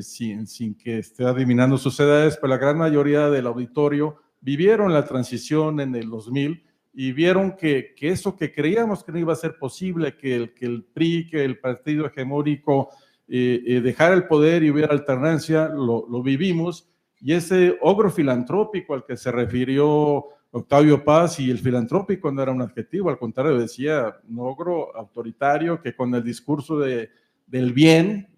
sin que esté adivinando sus edades, pero la gran mayoría del auditorio vivieron la transición en el 2000 y vieron que eso que creíamos que no iba a ser posible, que el PRI, que el partido hegemónico dejara el poder y hubiera alternancia, lo vivimos. Y ese ogro filantrópico al que se refirió Octavio Paz, y el filantrópico no era un adjetivo, al contrario, decía un ogro autoritario que con el discurso del bien,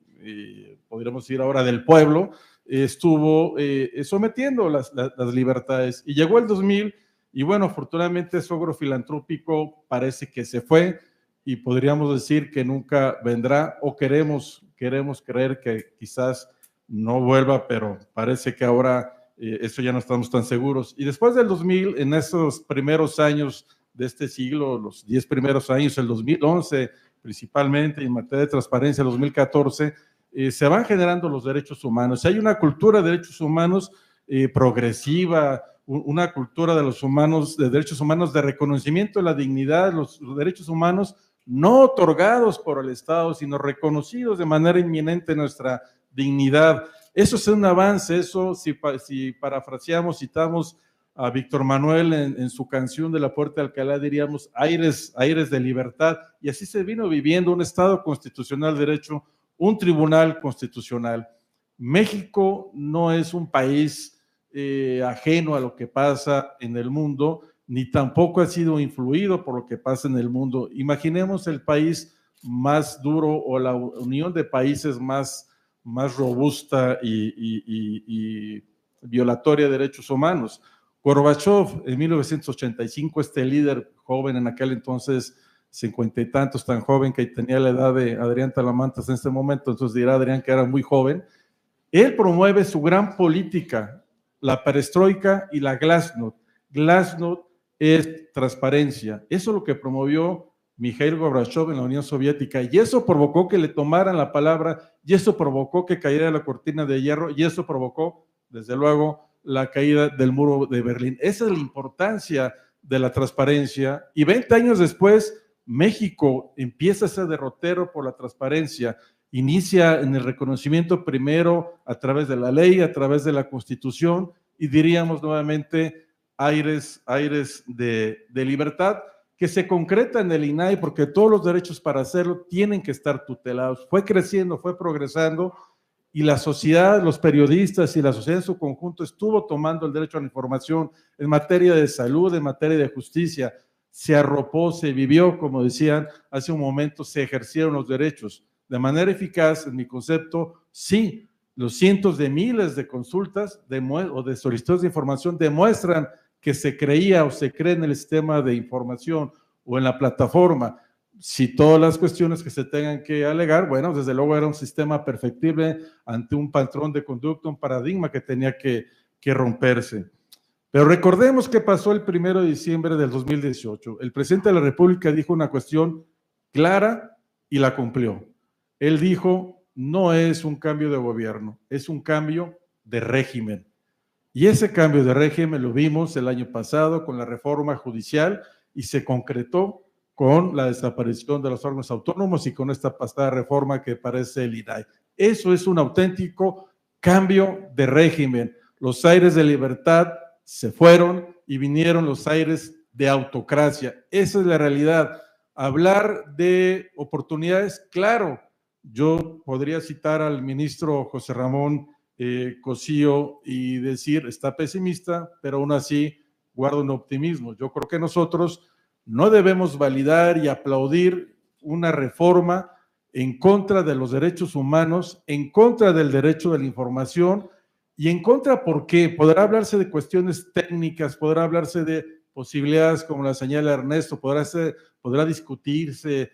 podríamos decir ahora del pueblo, estuvo sometiendo las libertades. Y llegó el 2000 y bueno, afortunadamente ese ogro filantrópico parece que se fue y podríamos decir que nunca vendrá, o queremos creer que quizás no vuelva, pero parece que ahora eso ya no estamos tan seguros. Y después del 2000, en esos primeros años de este siglo, los 10 primeros años, el 2011 principalmente, y en materia de transparencia, el 2014, se van generando los derechos humanos. Hay una cultura de derechos humanos progresiva, una cultura de los humanos, de derechos humanos, de reconocimiento de la dignidad, los derechos humanos no otorgados por el Estado, sino reconocidos de manera inminente nuestra dignidad. Eso es un avance. Eso, si parafraseamos, citamos a Víctor Manuel en su canción de La Puerta de Alcalá, diríamos aires de libertad, y así se vino viviendo un Estado constitucional de derecho, un tribunal constitucional. México no es un país ajeno a lo que pasa en el mundo, ni tampoco ha sido influido por lo que pasa en el mundo. Imaginemos el país más duro o la unión de países más robusta y violatoria de derechos humanos. Gorbachev, en 1985, este líder joven en aquel entonces, 50 y tantos, tan joven que tenía la edad de Adrián Talamantas en este momento, entonces dirá Adrián que era muy joven, él promueve su gran política, la perestroika y la glasnost. Glasnost es transparencia. Eso es lo que promovió Mikhail Gorbachev en la Unión Soviética, y eso provocó que le tomaran la palabra, y eso provocó que cayera la cortina de hierro, y eso provocó, desde luego, la caída del muro de Berlín. Esa es la importancia de la transparencia, y 20 años después, México empieza ese derrotero por la transparencia, inicia en el reconocimiento primero a través de la ley, a través de la Constitución, y diríamos nuevamente aires de libertad, que se concreta en el INAI, porque todos los derechos para hacerlo tienen que estar tutelados. Fue creciendo, fue progresando, y la sociedad, los periodistas y la sociedad en su conjunto estuvo tomando el derecho a la información en materia de salud, en materia de justicia. Se arropó, se vivió, como decían hace un momento, se ejercieron los derechos de manera eficaz. En mi concepto, sí, los cientos de miles de consultas o de solicitudes de información demuestran que se creía o se cree en el sistema de información o en la plataforma. Si todas las cuestiones que se tengan que alegar, bueno, desde luego era un sistema perfectible ante un patrón de conducta, un paradigma que tenía que romperse. Pero recordemos qué pasó el 1 de diciembre del 2018. El presidente de la República dijo una cuestión clara y la cumplió. Él dijo, no es un cambio de gobierno, es un cambio de régimen. Y ese cambio de régimen lo vimos el año pasado con la reforma judicial, y se concretó con la desaparición de los órganos autónomos y con esta pasada reforma que parece el INAI. Eso es un auténtico cambio de régimen. Los aires de libertad se fueron y vinieron los aires de autocracia. Esa es la realidad. Hablar de oportunidades, claro, yo podría citar al ministro José Ramón Cosío y decir, está pesimista, pero aún así guarda un optimismo. Yo creo que nosotros no debemos validar y aplaudir una reforma en contra de los derechos humanos, en contra del derecho de la información, y en contra, ¿por qué? Podrá hablarse de cuestiones técnicas, podrá hablarse de posibilidades como la señala Ernesto, podrá discutirse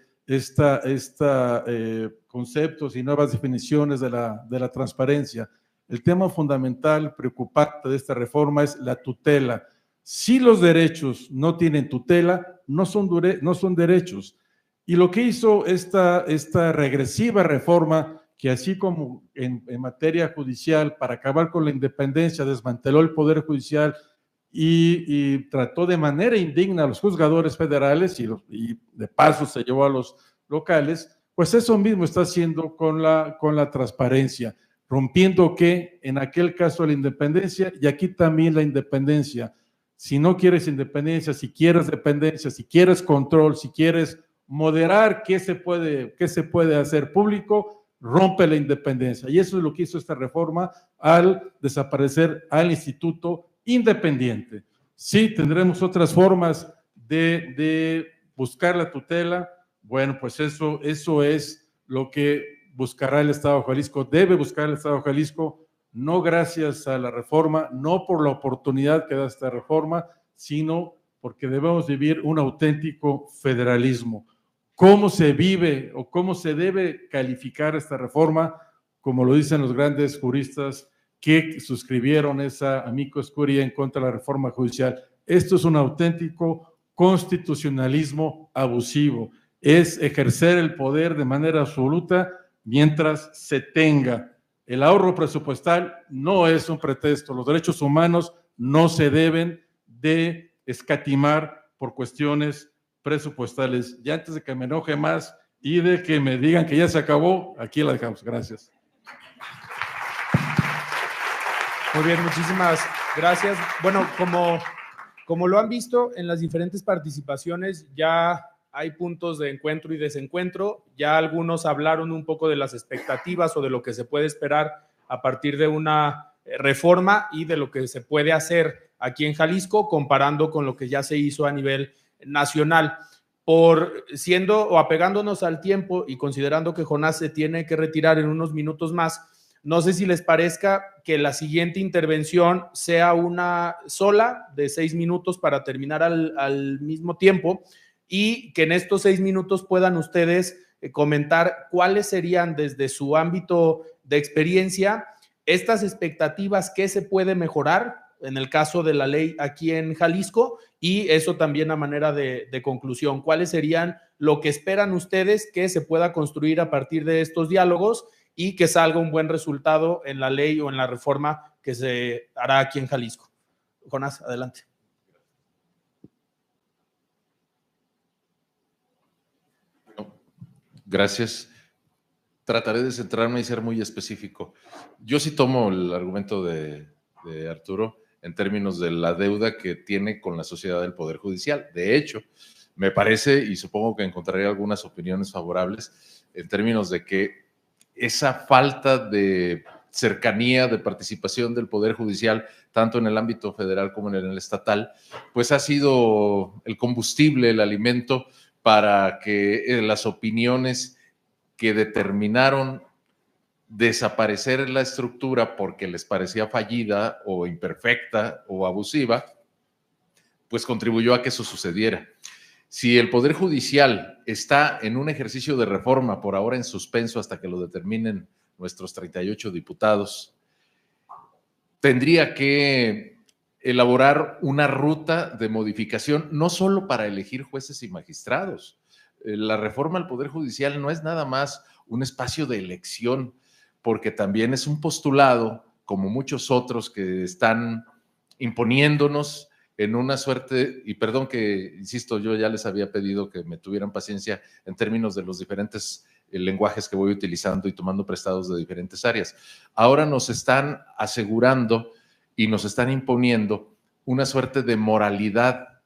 conceptos y nuevas definiciones de la transparencia. El tema fundamental, preocupante de esta reforma es la tutela. Si los derechos no tienen tutela, no son derechos. Y lo que hizo esta regresiva reforma, que así como en materia judicial, para acabar con la independencia, desmanteló el Poder Judicial y trató de manera indigna a los juzgadores federales y de paso se llevó a los locales, pues eso mismo está haciendo con la transparencia, rompiendo que en aquel caso la independencia y aquí también la independencia. Si no quieres independencia, si quieres dependencia, si quieres control, si quieres moderar qué se puede hacer público, rompe la independencia. Y eso es lo que hizo esta reforma al desaparecer al Instituto Independiente. Sí, tendremos otras formas de buscar la tutela. Bueno, pues eso es lo que buscará el Estado de Jalisco, debe buscar el Estado de Jalisco, no gracias a la reforma, no por la oportunidad que da esta reforma, sino porque debemos vivir un auténtico federalismo. ¿Cómo se vive o cómo se debe calificar esta reforma? Como lo dicen los grandes juristas que suscribieron esa amicus curiae en contra de la reforma judicial. Esto es un auténtico constitucionalismo abusivo. Es ejercer el poder de manera absoluta mientras se tenga. El ahorro presupuestal no es un pretexto. Los derechos humanos no se deben de escatimar por cuestiones presupuestales. Y antes de que me enoje más y de que me digan que ya se acabó, aquí la dejamos. Gracias. Muy bien, muchísimas gracias. Bueno, como lo han visto en las diferentes participaciones, ya hay puntos de encuentro y desencuentro. Ya algunos hablaron un poco de las expectativas o de lo que se puede esperar a partir de una reforma y de lo que se puede hacer aquí en Jalisco, comparando con lo que ya se hizo a nivel nacional. Por siendo o apegándonos al tiempo y considerando que Jonás se tiene que retirar en unos minutos más, no sé si les parezca que la siguiente intervención sea una sola de 6 minutos para terminar al mismo tiempo y que en estos 6 minutos puedan ustedes comentar cuáles serían desde su ámbito de experiencia estas expectativas que se puede mejorar en el caso de la ley aquí en Jalisco y eso también a manera de conclusión. ¿Cuáles serían lo que esperan ustedes que se pueda construir a partir de estos diálogos y que salga un buen resultado en la ley o en la reforma que se hará aquí en Jalisco? Jonás, adelante. Gracias. Trataré de centrarme y ser muy específico. Yo sí tomo el argumento de Arturo en términos de la deuda que tiene con la sociedad del Poder Judicial. De hecho, me parece, y supongo que encontraré algunas opiniones favorables, en términos de que esa falta de cercanía, de participación del Poder Judicial, tanto en el ámbito federal como en el estatal, pues ha sido el combustible, el alimento para que las opiniones que determinaron desaparecer la estructura porque les parecía fallida o imperfecta o abusiva, pues contribuyó a que eso sucediera. Si el Poder Judicial está en un ejercicio de reforma, por ahora en suspenso hasta que lo determinen nuestros 38 diputados, tendría que elaborar una ruta de modificación, no solo para elegir jueces y magistrados. La reforma al Poder Judicial no es nada más un espacio de elección, porque también es un postulado, como muchos otros que están imponiéndonos en una suerte, y perdón que, insisto, yo ya les había pedido que me tuvieran paciencia en términos de los diferentes lenguajes que voy utilizando y tomando prestados de diferentes áreas. Ahora nos están asegurando y nos están imponiendo una suerte de moralidad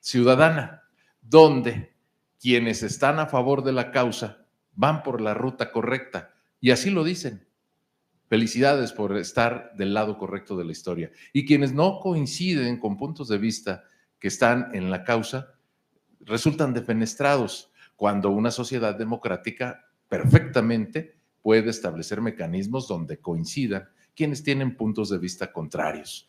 ciudadana, donde quienes están a favor de la causa van por la ruta correcta, y así lo dicen. Felicidades por estar del lado correcto de la historia. Y quienes no coinciden con puntos de vista que están en la causa, resultan defenestrados, cuando una sociedad democrática perfectamente puede establecer mecanismos donde coincidan quienes tienen puntos de vista contrarios.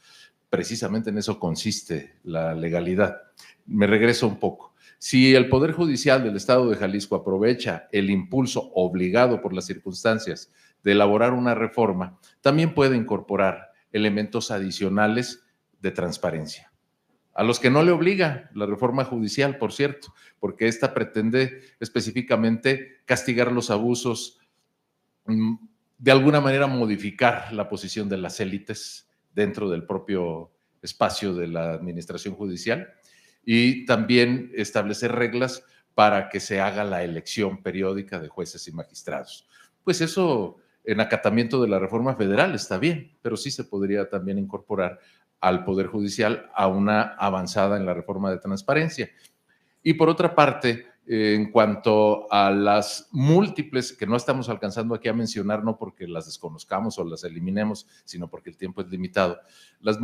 Precisamente en eso consiste la legalidad. Me regreso un poco. Si el Poder Judicial del Estado de Jalisco aprovecha el impulso obligado por las circunstancias de elaborar una reforma, también puede incorporar elementos adicionales de transparencia, a los que no le obliga la reforma judicial, por cierto, porque esta pretende específicamente castigar los abusos, de alguna manera modificar la posición de las élites dentro del propio espacio de la administración judicial, y también establecer reglas para que se haga la elección periódica de jueces y magistrados. Pues eso, en acatamiento de la reforma federal, está bien, pero sí se podría también incorporar al Poder Judicial a una avanzada en la reforma de transparencia. Y por otra parte, en cuanto a las múltiples, que no estamos alcanzando aquí a mencionar, no porque las desconozcamos o las eliminemos, sino porque el tiempo es limitado, los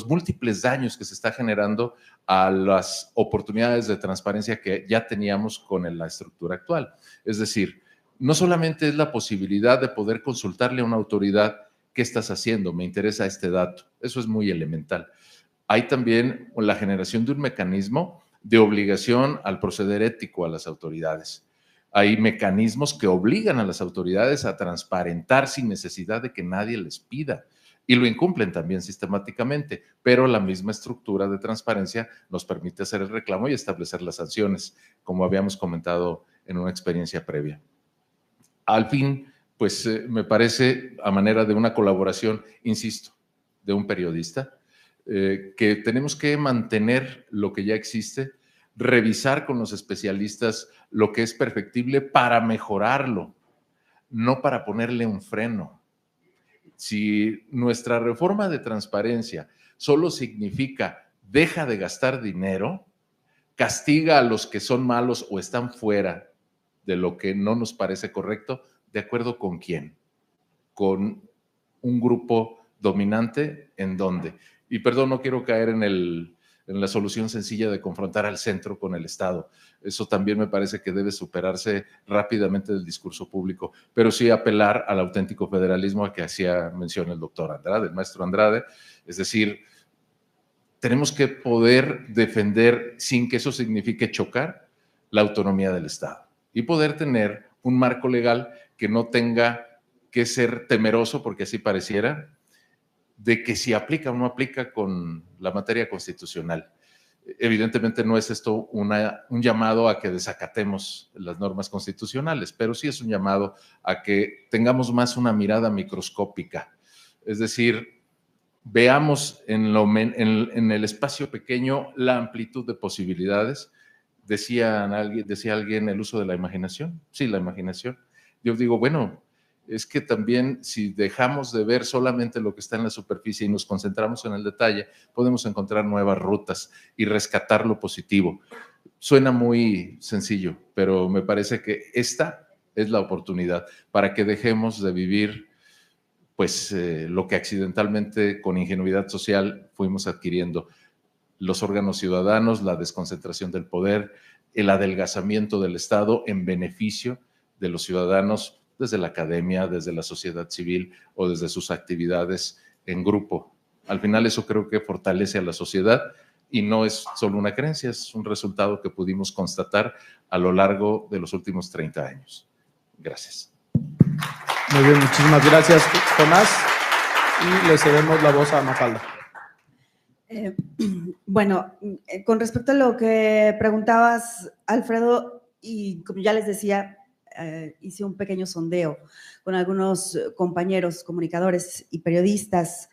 múltiples daños que se está generando a las oportunidades de transparencia que ya teníamos con la estructura actual. Es decir, no solamente es la posibilidad de poder consultarle a una autoridad ¿qué estás haciendo? Me interesa este dato. Eso es muy elemental. Hay también la generación de un mecanismo de obligación al proceder ético a las autoridades. Hay mecanismos que obligan a las autoridades a transparentar sin necesidad de que nadie les pida. Y lo incumplen también sistemáticamente, pero la misma estructura de transparencia nos permite hacer el reclamo y establecer las sanciones, como habíamos comentado en una experiencia previa. Al fin, pues me parece, a manera de una colaboración, insisto, de un periodista, que tenemos que mantener lo que ya existe, revisar con los especialistas lo que es perfectible para mejorarlo, no para ponerle un freno. Si nuestra reforma de transparencia solo significa deja de gastar dinero, castiga a los que son malos o están fuera de lo que no nos parece correcto, ¿de acuerdo con quién? Con un grupo dominante, ¿en dónde? Y perdón, no quiero caer en la solución sencilla de confrontar al centro con el Estado. Eso también me parece que debe superarse rápidamente del discurso público, pero sí apelar al auténtico federalismo al que hacía mención el doctor Andrade, el maestro Andrade. Es decir, tenemos que poder defender, sin que eso signifique chocar, la autonomía del Estado y poder tener un marco legal que no tenga que ser temeroso, porque así pareciera, de que si aplica o no aplica con la materia constitucional. Evidentemente no es esto un llamado a que desacatemos las normas constitucionales, pero sí es un llamado a que tengamos más una mirada microscópica. Es decir, veamos en el espacio pequeño la amplitud de posibilidades. Decía alguien el uso de la imaginación. Sí, la imaginación. Yo digo, bueno, es que también si dejamos de ver solamente lo que está en la superficie y nos concentramos en el detalle, podemos encontrar nuevas rutas y rescatar lo positivo. Suena muy sencillo, pero me parece que esta es la oportunidad para que dejemos de vivir pues lo que accidentalmente con ingenuidad social fuimos adquiriendo. Los órganos ciudadanos, la desconcentración del poder, el adelgazamiento del Estado en beneficio de los ciudadanos, desde la academia, desde la sociedad civil o desde sus actividades en grupo. Al final eso creo que fortalece a la sociedad y no es solo una creencia, es un resultado que pudimos constatar a lo largo de los últimos 30 años. Gracias. Muy bien, muchísimas gracias, Tomás. Y le cedemos la voz a Mafalda. Bueno, con respecto a lo que preguntabas, Alfredo, y como ya les decía, hice un pequeño sondeo con algunos compañeros comunicadores y periodistas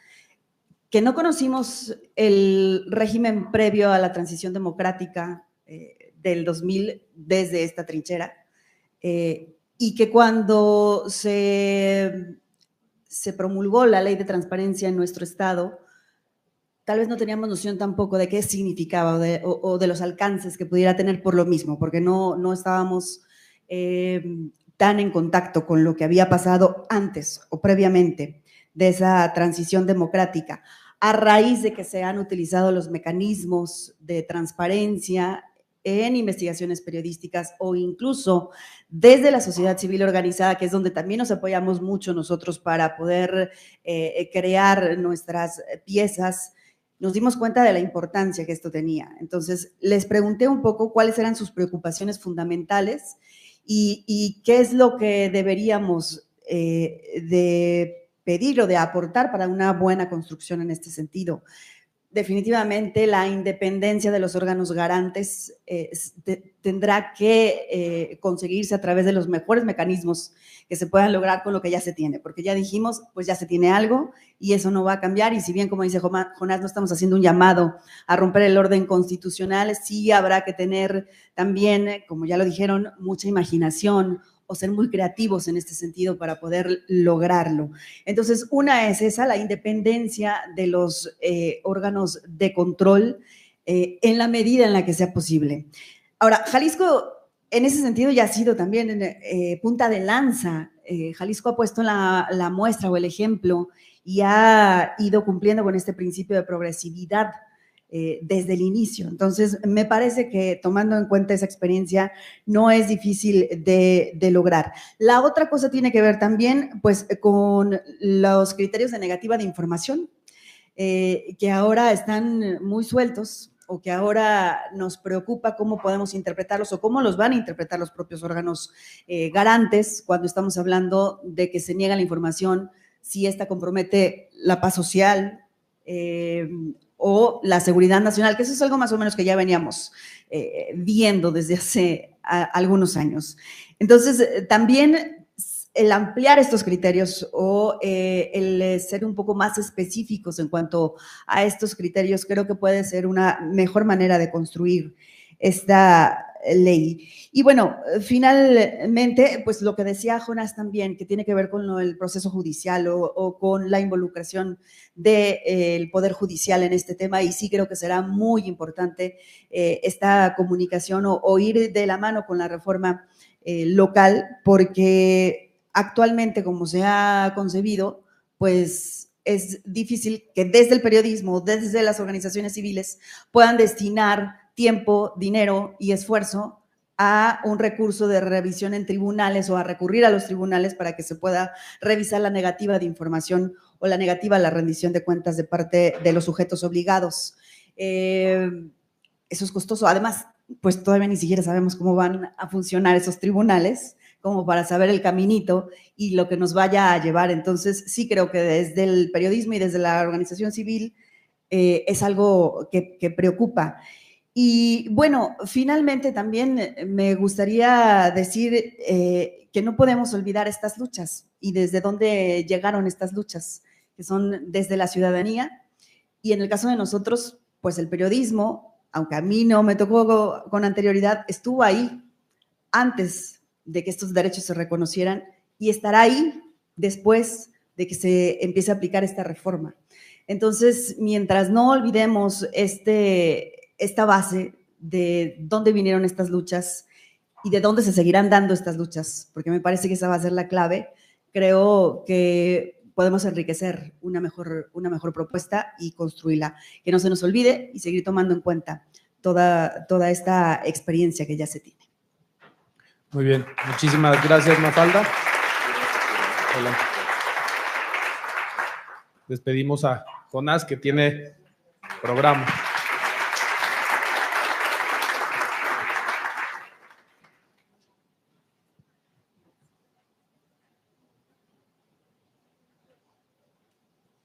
que no conocimos el régimen previo a la transición democrática del 2000 desde esta trinchera, y que cuando se promulgó la ley de transparencia en nuestro estado, tal vez no teníamos noción tampoco de qué significaba o de los alcances que pudiera tener por lo mismo, porque no estábamos tan en contacto con lo que había pasado antes o previamente de esa transición democrática, a raíz de que se han utilizado los mecanismos de transparencia en investigaciones periodísticas o incluso desde la sociedad civil organizada, que es donde también nos apoyamos mucho nosotros para poder crear nuestras piezas. Nos dimos cuenta de la importancia que esto tenía. Entonces, les pregunté un poco cuáles eran sus preocupaciones fundamentales y qué es lo que deberíamos de pedir o de aportar para una buena construcción en este sentido. Definitivamente la independencia de los órganos garantes tendrá que conseguirse a través de los mejores mecanismos que se puedan lograr con lo que ya se tiene, porque ya dijimos, pues ya se tiene algo y eso no va a cambiar, y si bien, como dice Jonás, no estamos haciendo un llamado a romper el orden constitucional, sí habrá que tener también, como ya lo dijeron, mucha imaginación o ser muy creativos en este sentido para poder lograrlo. Entonces, una es esa, la independencia de los órganos de control en la medida en la que sea posible. Ahora, Jalisco, en ese sentido, ya ha sido también punta de lanza. Jalisco ha puesto la muestra o el ejemplo y ha ido cumpliendo con este principio de progresividad desde el inicio. Entonces, me parece que tomando en cuenta esa experiencia, no es difícil de lograr. La otra cosa tiene que ver también, pues, con los criterios de negativa de información, que ahora están muy sueltos, o que ahora nos preocupa cómo podemos interpretarlos o cómo los van a interpretar los propios órganos garantes cuando estamos hablando de que se niega la información, si esta compromete la paz social, o la seguridad nacional, que eso es algo más o menos que ya veníamos viendo desde hace algunos años. Entonces, también el ampliar estos criterios o el ser un poco más específicos en cuanto a estos criterios, creo que puede ser una mejor manera de construir esta ley. Y bueno, finalmente, pues lo que decía Jonás también, que tiene que ver con el proceso judicial o con la involucración del Poder Judicial en este tema, y sí creo que será muy importante esta comunicación o ir de la mano con la reforma local, porque actualmente, como se ha concebido, pues es difícil que desde el periodismo, desde las organizaciones civiles, puedan destinar tiempo, dinero y esfuerzo a un recurso de revisión en tribunales o a recurrir a los tribunales para que se pueda revisar la negativa de información o la negativa a la rendición de cuentas de parte de los sujetos obligados. Eso es costoso. Además, pues todavía ni siquiera sabemos cómo van a funcionar esos tribunales, como para saber el caminito y lo que nos vaya a llevar. Entonces, sí creo que desde el periodismo y desde la organización civil es algo que preocupa. Y bueno, finalmente también me gustaría decir que no podemos olvidar estas luchas y desde dónde llegaron estas luchas, que son desde la ciudadanía, y en el caso de nosotros, pues el periodismo, aunque a mí no me tocó con anterioridad, estuvo ahí antes de que estos derechos se reconocieran y estará ahí después de que se empiece a aplicar esta reforma. Entonces, mientras no olvidemos esta base de dónde vinieron estas luchas y de dónde se seguirán dando estas luchas, porque me parece que esa va a ser la clave, creo que podemos enriquecer una mejor propuesta y construirla. Que no se nos olvide y seguir tomando en cuenta toda esta experiencia que ya se tiene. Muy bien, muchísimas gracias, Mafalda. Hola. Despedimos a Jonás, que tiene programa.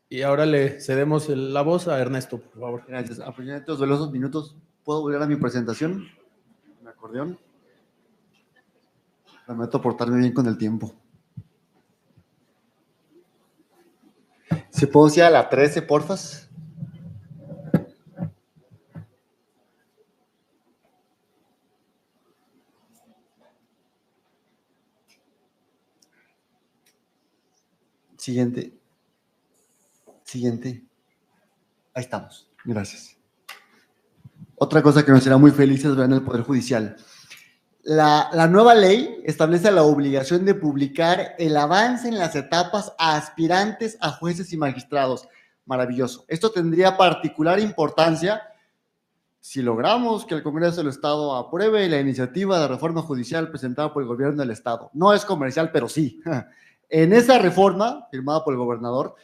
Y ahora le cedemos la voz a Ernesto, por favor. Gracias. Aproximadamente los velosos minutos, ¿puedo volver a mi presentación? ¿Mi acordeón? Prometo portarme bien con el tiempo. ¿Se puedo ir a la 13, porfas? Siguiente. Ahí estamos. Gracias. Otra cosa que me será muy feliz es ver en el Poder Judicial. La nueva ley establece la obligación de publicar el avance en las etapas a aspirantes a jueces y magistrados. Maravilloso. Esto tendría particular importancia si logramos que el Congreso del Estado apruebe la iniciativa de reforma judicial presentada por el gobierno del Estado. No es comercial, pero sí. En esa reforma, firmada por el gobernador,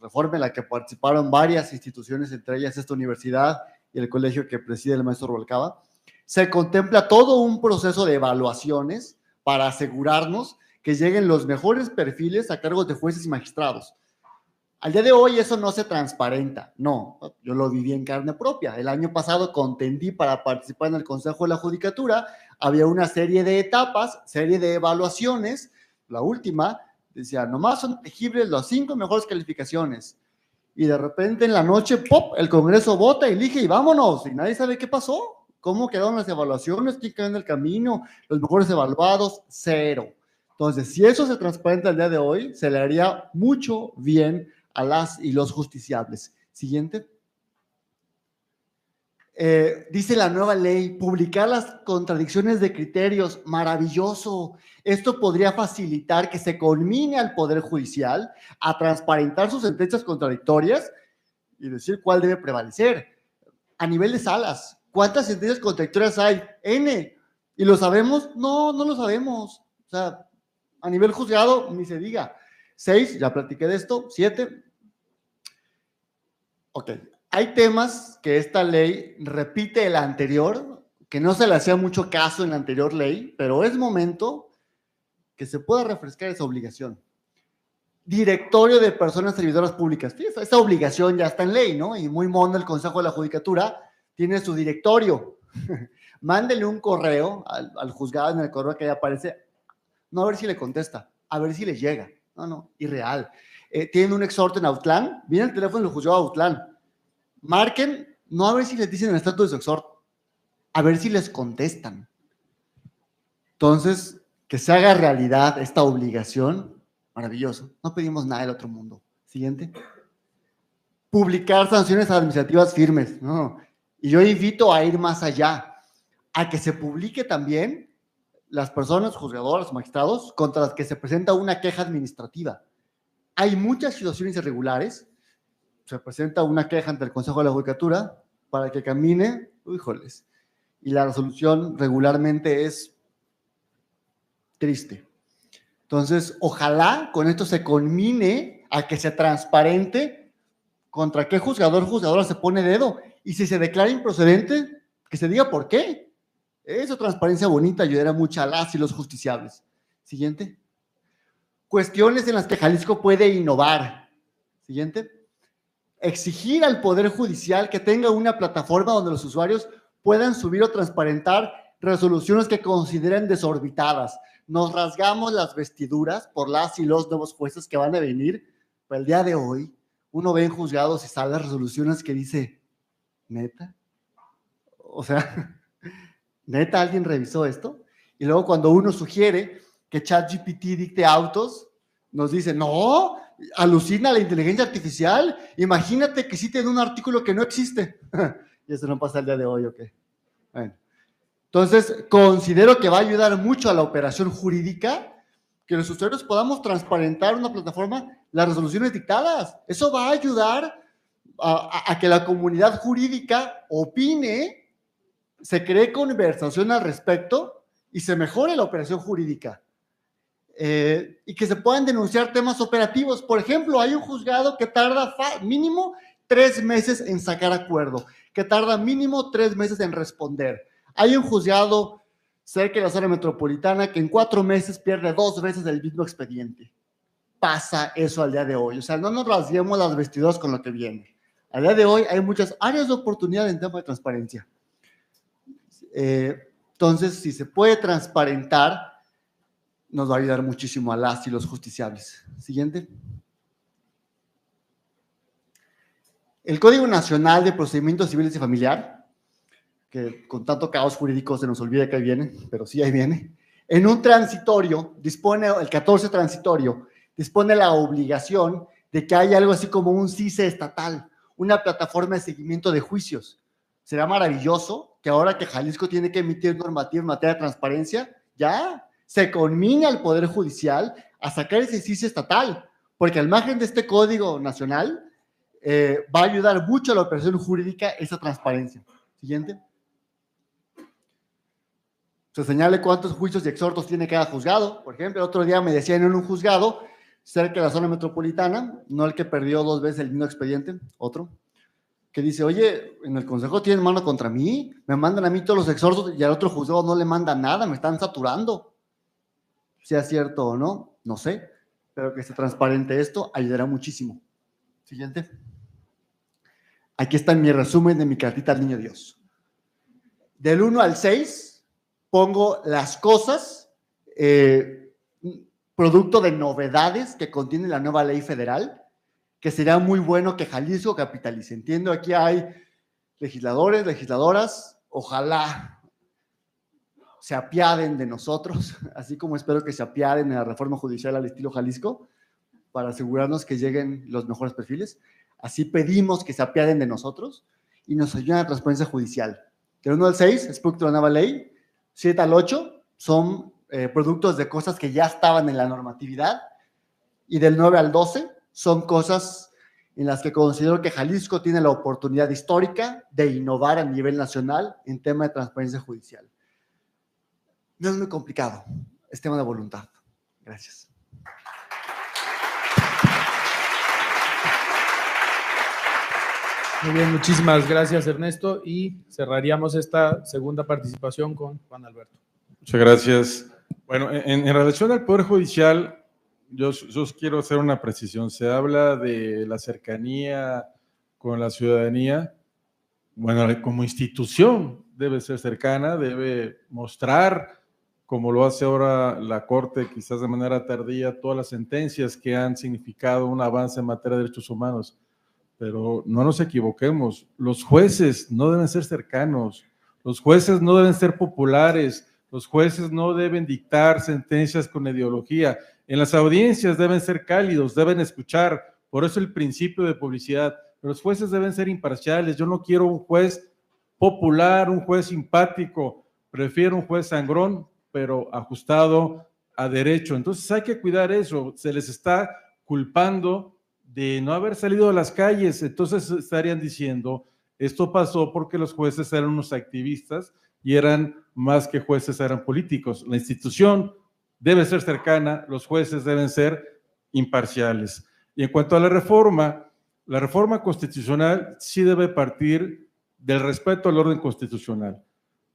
reforma en la que participaron varias instituciones, entre ellas esta universidad y el colegio que preside el maestro Rubalcaba, se contempla todo un proceso de evaluaciones para asegurarnos que lleguen los mejores perfiles a cargos de jueces y magistrados. Al día de hoy eso no se transparenta, no, yo lo viví en carne propia. El año pasado contendí para participar en el Consejo de la Judicatura, había una serie de etapas, serie de evaluaciones, la última decía, nomás son elegibles las 5 mejores calificaciones, y de repente en la noche, ¡pop!, el Congreso vota, elige y vámonos, y nadie sabe qué pasó, cómo quedaron las evaluaciones, quién quedó en el camino, los mejores evaluados, cero. Entonces, si eso se transparenta el día de hoy, se le haría mucho bien a las y los justiciables. Siguiente. Dice la nueva ley, publicar las contradicciones de criterios, maravilloso. Esto podría facilitar que se conmine al Poder Judicial a transparentar sus sentencias contradictorias y decir cuál debe prevalecer. A nivel de salas, ¿cuántas sentencias contradictorias hay? N. ¿Y lo sabemos? No, no lo sabemos. O sea, a nivel juzgado, ni se diga. 6, ya platiqué de esto. 7. Ok. Hay temas que esta ley repite el anterior, que no se le hacía mucho caso en la anterior ley, pero es momento que se pueda refrescar esa obligación. Directorio de personas servidoras públicas. Sí, esa obligación ya está en ley, ¿no? Y muy mono el Consejo de la Judicatura tiene su directorio. Mándele un correo al juzgado, en el correo que ahí aparece, no a ver si le contesta, a ver si le llega. No, irreal. Tienen un exhorto en Outland, viene el teléfono del juzgado Outland, marquen, no a ver si les dicen el estatus de su exhorto, a ver si les contestan. Entonces, que se haga realidad esta obligación, maravilloso. No pedimos nada del otro mundo. Siguiente. Publicar sanciones administrativas firmes. No. Y yo invito a ir más allá, a que se publique también las personas, juzgadoras, magistrados, contra las que se presenta una queja administrativa. Hay muchas situaciones irregulares, se presenta una queja ante el Consejo de la Judicatura para que camine, híjoles, y la resolución regularmente es triste. Entonces, ojalá con esto se conmine a que sea transparente contra qué juzgador o juzgadora se pone dedo, y si se declara improcedente, que se diga por qué. Esa transparencia bonita ayudará mucho a las y los justiciables. Siguiente. Cuestiones en las que Jalisco puede innovar. Siguiente. Exigir al Poder Judicial que tenga una plataforma donde los usuarios puedan subir o transparentar resoluciones que consideren desorbitadas. Nos rasgamos las vestiduras por las y los nuevos jueces que van a venir. Pero el día de hoy, uno ve en juzgados y salas resoluciones que dice, ¿neta? O sea, ¿neta alguien revisó esto? Y luego cuando uno sugiere que ChatGPT dicte autos, nos dice, no, alucina la inteligencia artificial, imagínate que sí tiene un artículo que no existe. Y eso no pasa el día de hoy, ¿ok? Bueno. Entonces, considero que va a ayudar mucho a la operación jurídica que los usuarios podamos transparentar en una plataforma las resoluciones dictadas. Eso va a ayudar a que la comunidad jurídica opine, se cree conversación al respecto y se mejore la operación jurídica. Y que se puedan denunciar temas operativos. Por ejemplo, hay un juzgado que tarda mínimo 3 meses en sacar acuerdo, que tarda mínimo 3 meses en responder. Hay un juzgado cerca de la zona metropolitana que en 4 meses pierde 2 veces el mismo expediente. Pasa eso al día de hoy. O sea, no nos rasguemos las vestiduras con lo que viene. Al día de hoy hay muchas áreas de oportunidad en tema de transparencia. Entonces, si se puede transparentar, nos va a ayudar muchísimo a las y los justiciables. Siguiente. El Código Nacional de Procedimientos Civiles y Familiar, que con tanto caos jurídico se nos olvida que ahí viene, pero sí ahí viene. En un transitorio, dispone, el 14 transitorio, dispone la obligación de que haya algo así como un CICE estatal, una plataforma de seguimiento de juicios. Será maravilloso que ahora que Jalisco tiene que emitir normativa en materia de transparencia, ya se conmine al Poder Judicial a sacar ese CICE estatal, porque al margen de este Código Nacional va a ayudar mucho a la operación jurídica esa transparencia. Siguiente. Se señale cuántos juicios y exhortos tiene cada juzgado. Por ejemplo, el otro día me decían en un juzgado cerca de la zona metropolitana, no el que perdió 2 veces el mismo expediente, otro, que dice, oye, en el consejo tienen mano contra mí, me mandan a mí todos los exhortos y al otro juzgado no le manda nada, me están saturando. Sea cierto o no, no sé, pero que se transparente esto ayudará muchísimo. Siguiente. Aquí está mi resumen de mi cartita al Niño Dios. Del 1 al 6 pongo las cosas, producto de novedades que contiene la nueva ley federal, que sería muy bueno que Jalisco capitalice. Entiendo, aquí hay legisladores, legisladoras, ojalá se apiaden de nosotros, así como espero que se apiaden en la reforma judicial al estilo Jalisco, para asegurarnos que lleguen los mejores perfiles. Así pedimos que se apiaden de nosotros y nos ayuden a la transparencia judicial. Del 1 al 6 es producto de la nueva ley, 7 al 8 son productos de cosas que ya estaban en la normatividad, y del 9 al 12 son cosas en las que considero que Jalisco tiene la oportunidad histórica de innovar a nivel nacional en tema de transparencia judicial. No es muy complicado, es tema de voluntad. Gracias. Muy bien, muchísimas gracias, Ernesto, y cerraríamos esta segunda participación con Juan Alberto. Muchas gracias. Bueno, en relación al Poder Judicial, yo quiero hacer una precisión. Se habla de la cercanía con la ciudadanía. Bueno, como institución debe ser cercana, debe mostrar, como lo hace ahora la Corte, quizás de manera tardía, todas las sentencias que han significado un avance en materia de derechos humanos. Pero no nos equivoquemos, los jueces no deben ser cercanos, los jueces no deben ser populares, los jueces no deben dictar sentencias con ideología. En las audiencias deben ser cálidos, deben escuchar, por eso el principio de publicidad. Los jueces deben ser imparciales. Yo no quiero un juez popular, un juez simpático, prefiero un juez sangrón, pero ajustado a derecho. Entonces hay que cuidar eso. Se les está culpando de no haber salido a las calles. Entonces estarían diciendo, esto pasó porque los jueces eran unos activistas y eran más que jueces, eran políticos. La institución debe ser cercana, los jueces deben ser imparciales. Y en cuanto a la reforma constitucional sí debe partir del respeto al orden constitucional.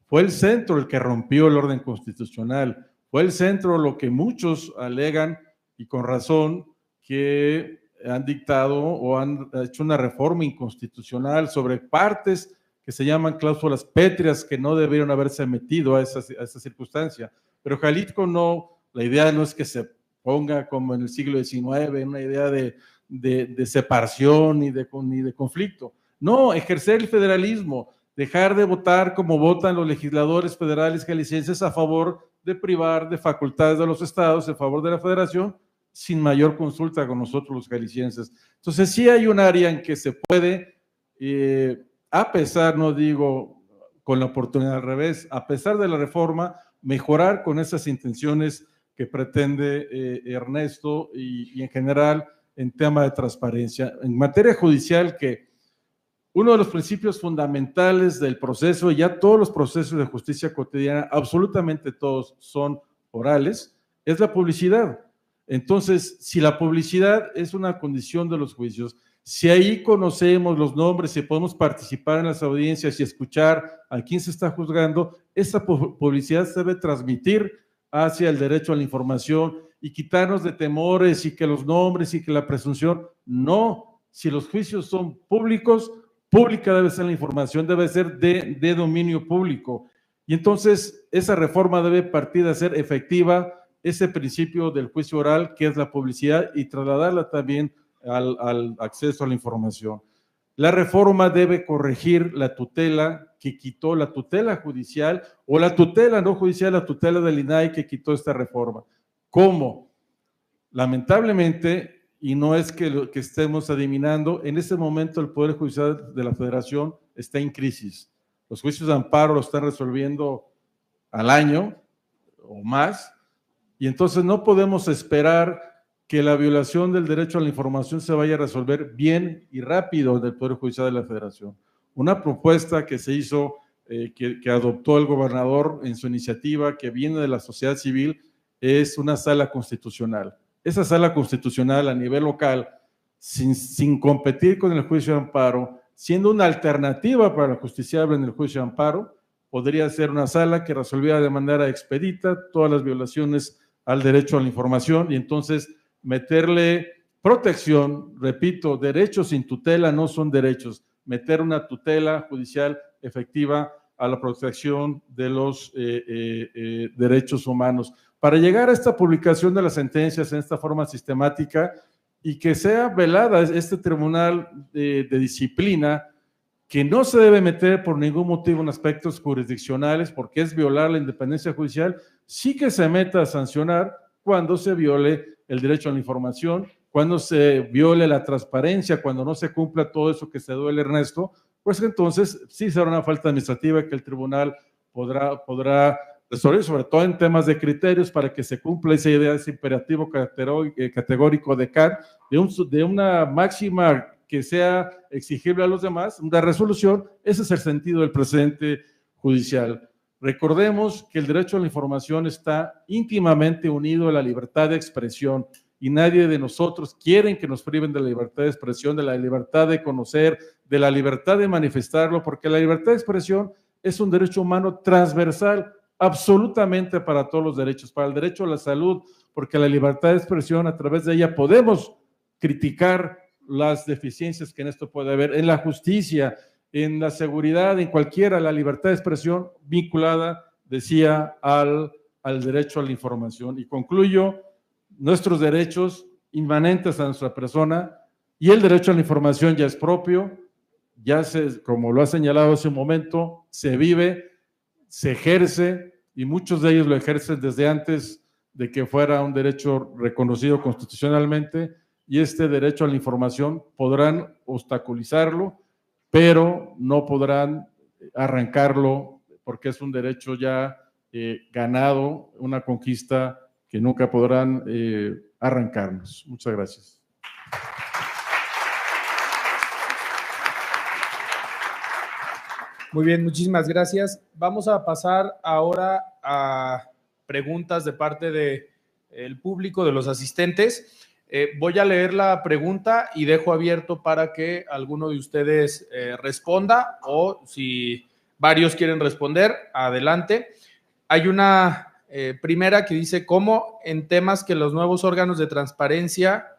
Fue el centro el que rompió el orden constitucional, fue el centro lo que muchos alegan, y con razón, que han dictado o han hecho una reforma inconstitucional sobre partes que se llaman cláusulas pétreas que no debieron haberse metido a esa circunstancia. Pero Jalisco no, la idea no es que se ponga como en el siglo XIX, una idea de separación ni de conflicto. No, ejercer el federalismo, dejar de votar como votan los legisladores federales jaliscienses a favor de privar de facultades de los estados en favor de la federación, sin mayor consulta con nosotros los jaliscienses. Entonces sí hay un área en que se puede, a pesar, no digo con la oportunidad al revés, a pesar de la reforma, mejorar con esas intenciones que pretende Ernesto y en general en tema de transparencia. En materia judicial, que uno de los principios fundamentales del proceso, ya todos los procesos de justicia cotidiana, absolutamente todos son orales, es la publicidad. Entonces, si la publicidad es una condición de los juicios, si ahí conocemos los nombres y podemos participar en las audiencias y escuchar a quién se está juzgando, esa publicidad se debe transmitir hacia el derecho a la información y quitarnos de temores y que los nombres y que la presunción. No, si los juicios son públicos, pública debe ser la información, debe ser de dominio público. Y entonces esa reforma debe partir de ser efectiva ese principio del juicio oral, que es la publicidad, y trasladarla también al acceso a la información. La reforma debe corregir la tutela que quitó, la tutela judicial, o la tutela no judicial, la tutela del INAI que quitó esta reforma. ¿Cómo? Lamentablemente, y no es que lo que estemos adivinando, en este momento el Poder Judicial de la Federación está en crisis. Los juicios de amparo lo están resolviendo al año o más, y entonces no podemos esperar que la violación del derecho a la información se vaya a resolver bien y rápido del Poder Judicial de la Federación. Una propuesta que se hizo, que adoptó el gobernador en su iniciativa, que viene de la sociedad civil, es una sala constitucional. Esa sala constitucional a nivel local, sin competir con el juicio de amparo, siendo una alternativa para la justiciable en el juicio de amparo, podría ser una sala que resolviera de manera expedita todas las violaciones al derecho a la información y entonces meterle protección, repito, derechos sin tutela no son derechos, meter una tutela judicial efectiva a la protección de los derechos humanos. Para llegar a esta publicación de las sentencias en esta forma sistemática y que sea velada este tribunal de disciplina, que no se debe meter por ningún motivo en aspectos jurisdiccionales porque es violar la independencia judicial, sí que se meta a sancionar cuando se viole el derecho a la información, cuando se viole la transparencia, cuando no se cumpla todo eso que se duele, Ernesto, pues entonces sí será una falta administrativa que el tribunal podrá resolver, sobre todo en temas de criterios para que se cumpla esa idea, ese imperativo categórico de Kant, de una máxima que sea exigible a los demás, una resolución. Ese es el sentido del precedente judicial. Recordemos que el derecho a la información está íntimamente unido a la libertad de expresión y nadie de nosotros quiere que nos priven de la libertad de expresión, de la libertad de conocer, de la libertad de manifestarlo, porque la libertad de expresión es un derecho humano transversal absolutamente para todos los derechos, para el derecho a la salud, porque la libertad de expresión, a través de ella podemos criticar las deficiencias que en esto puede haber, en la justicia, en la seguridad, en cualquiera, la libertad de expresión vinculada, decía, al derecho a la información. Y concluyo, nuestros derechos inmanentes a nuestra persona y el derecho a la información ya es propio, ya como lo ha señalado hace un momento, se vive, se ejerce y muchos de ellos lo ejercen desde antes de que fuera un derecho reconocido constitucionalmente, y este derecho a la información podrán obstaculizarlo, pero no podrán arrancarlo porque es un derecho ya ganado, una conquista que nunca podrán arrancarnos. Muchas gracias. Muy bien, muchísimas gracias. Vamos a pasar ahora a preguntas de parte del público, de los asistentes. Voy a leer la pregunta y dejo abierto para que alguno de ustedes responda, o si varios quieren responder, adelante. Hay una primera que dice: ¿cómo en temas que los nuevos órganos de transparencia...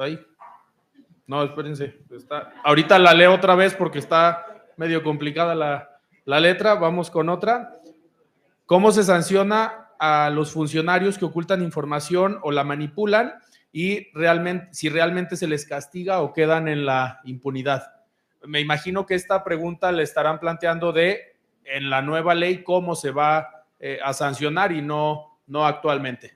Ay, no, espérense. Ahorita la leo otra vez porque está medio complicada la letra. Vamos con otra. ¿Cómo se sanciona a los funcionarios que ocultan información o la manipulan y si realmente se les castiga o quedan en la impunidad? Me imagino que esta pregunta le estarán planteando en la nueva ley cómo se va a sancionar y no actualmente.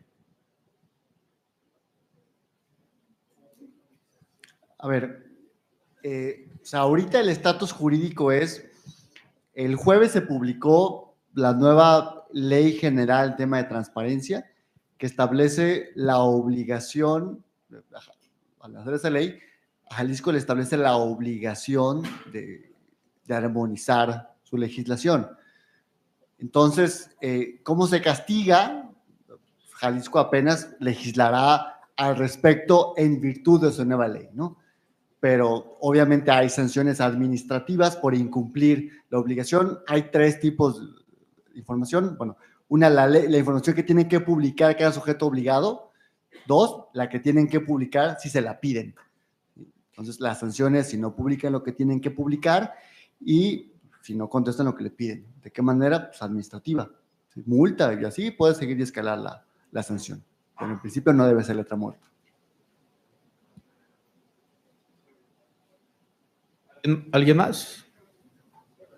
A ver, o sea, ahorita el estatus jurídico es, el jueves se publicó la nueva Ley General, tema de transparencia, que establece la obligación, al hacer esa ley, a Jalisco le establece la obligación de armonizar su legislación. Entonces, ¿cómo se castiga? Jalisco apenas legislará al respecto en virtud de su nueva ley, ¿no? Pero obviamente hay sanciones administrativas por incumplir la obligación. Hay 3 tipos de información. Bueno, una, la información que tienen que publicar cada sujeto obligado. 2, la que tienen que publicar si se la piden. Entonces, las sanciones si no publican lo que tienen que publicar y si no contestan lo que le piden. ¿De qué manera? Pues administrativa. Multa y así puede seguir y escalar la sanción. Pero en principio no debe ser letra muerta. ¿Alguien más?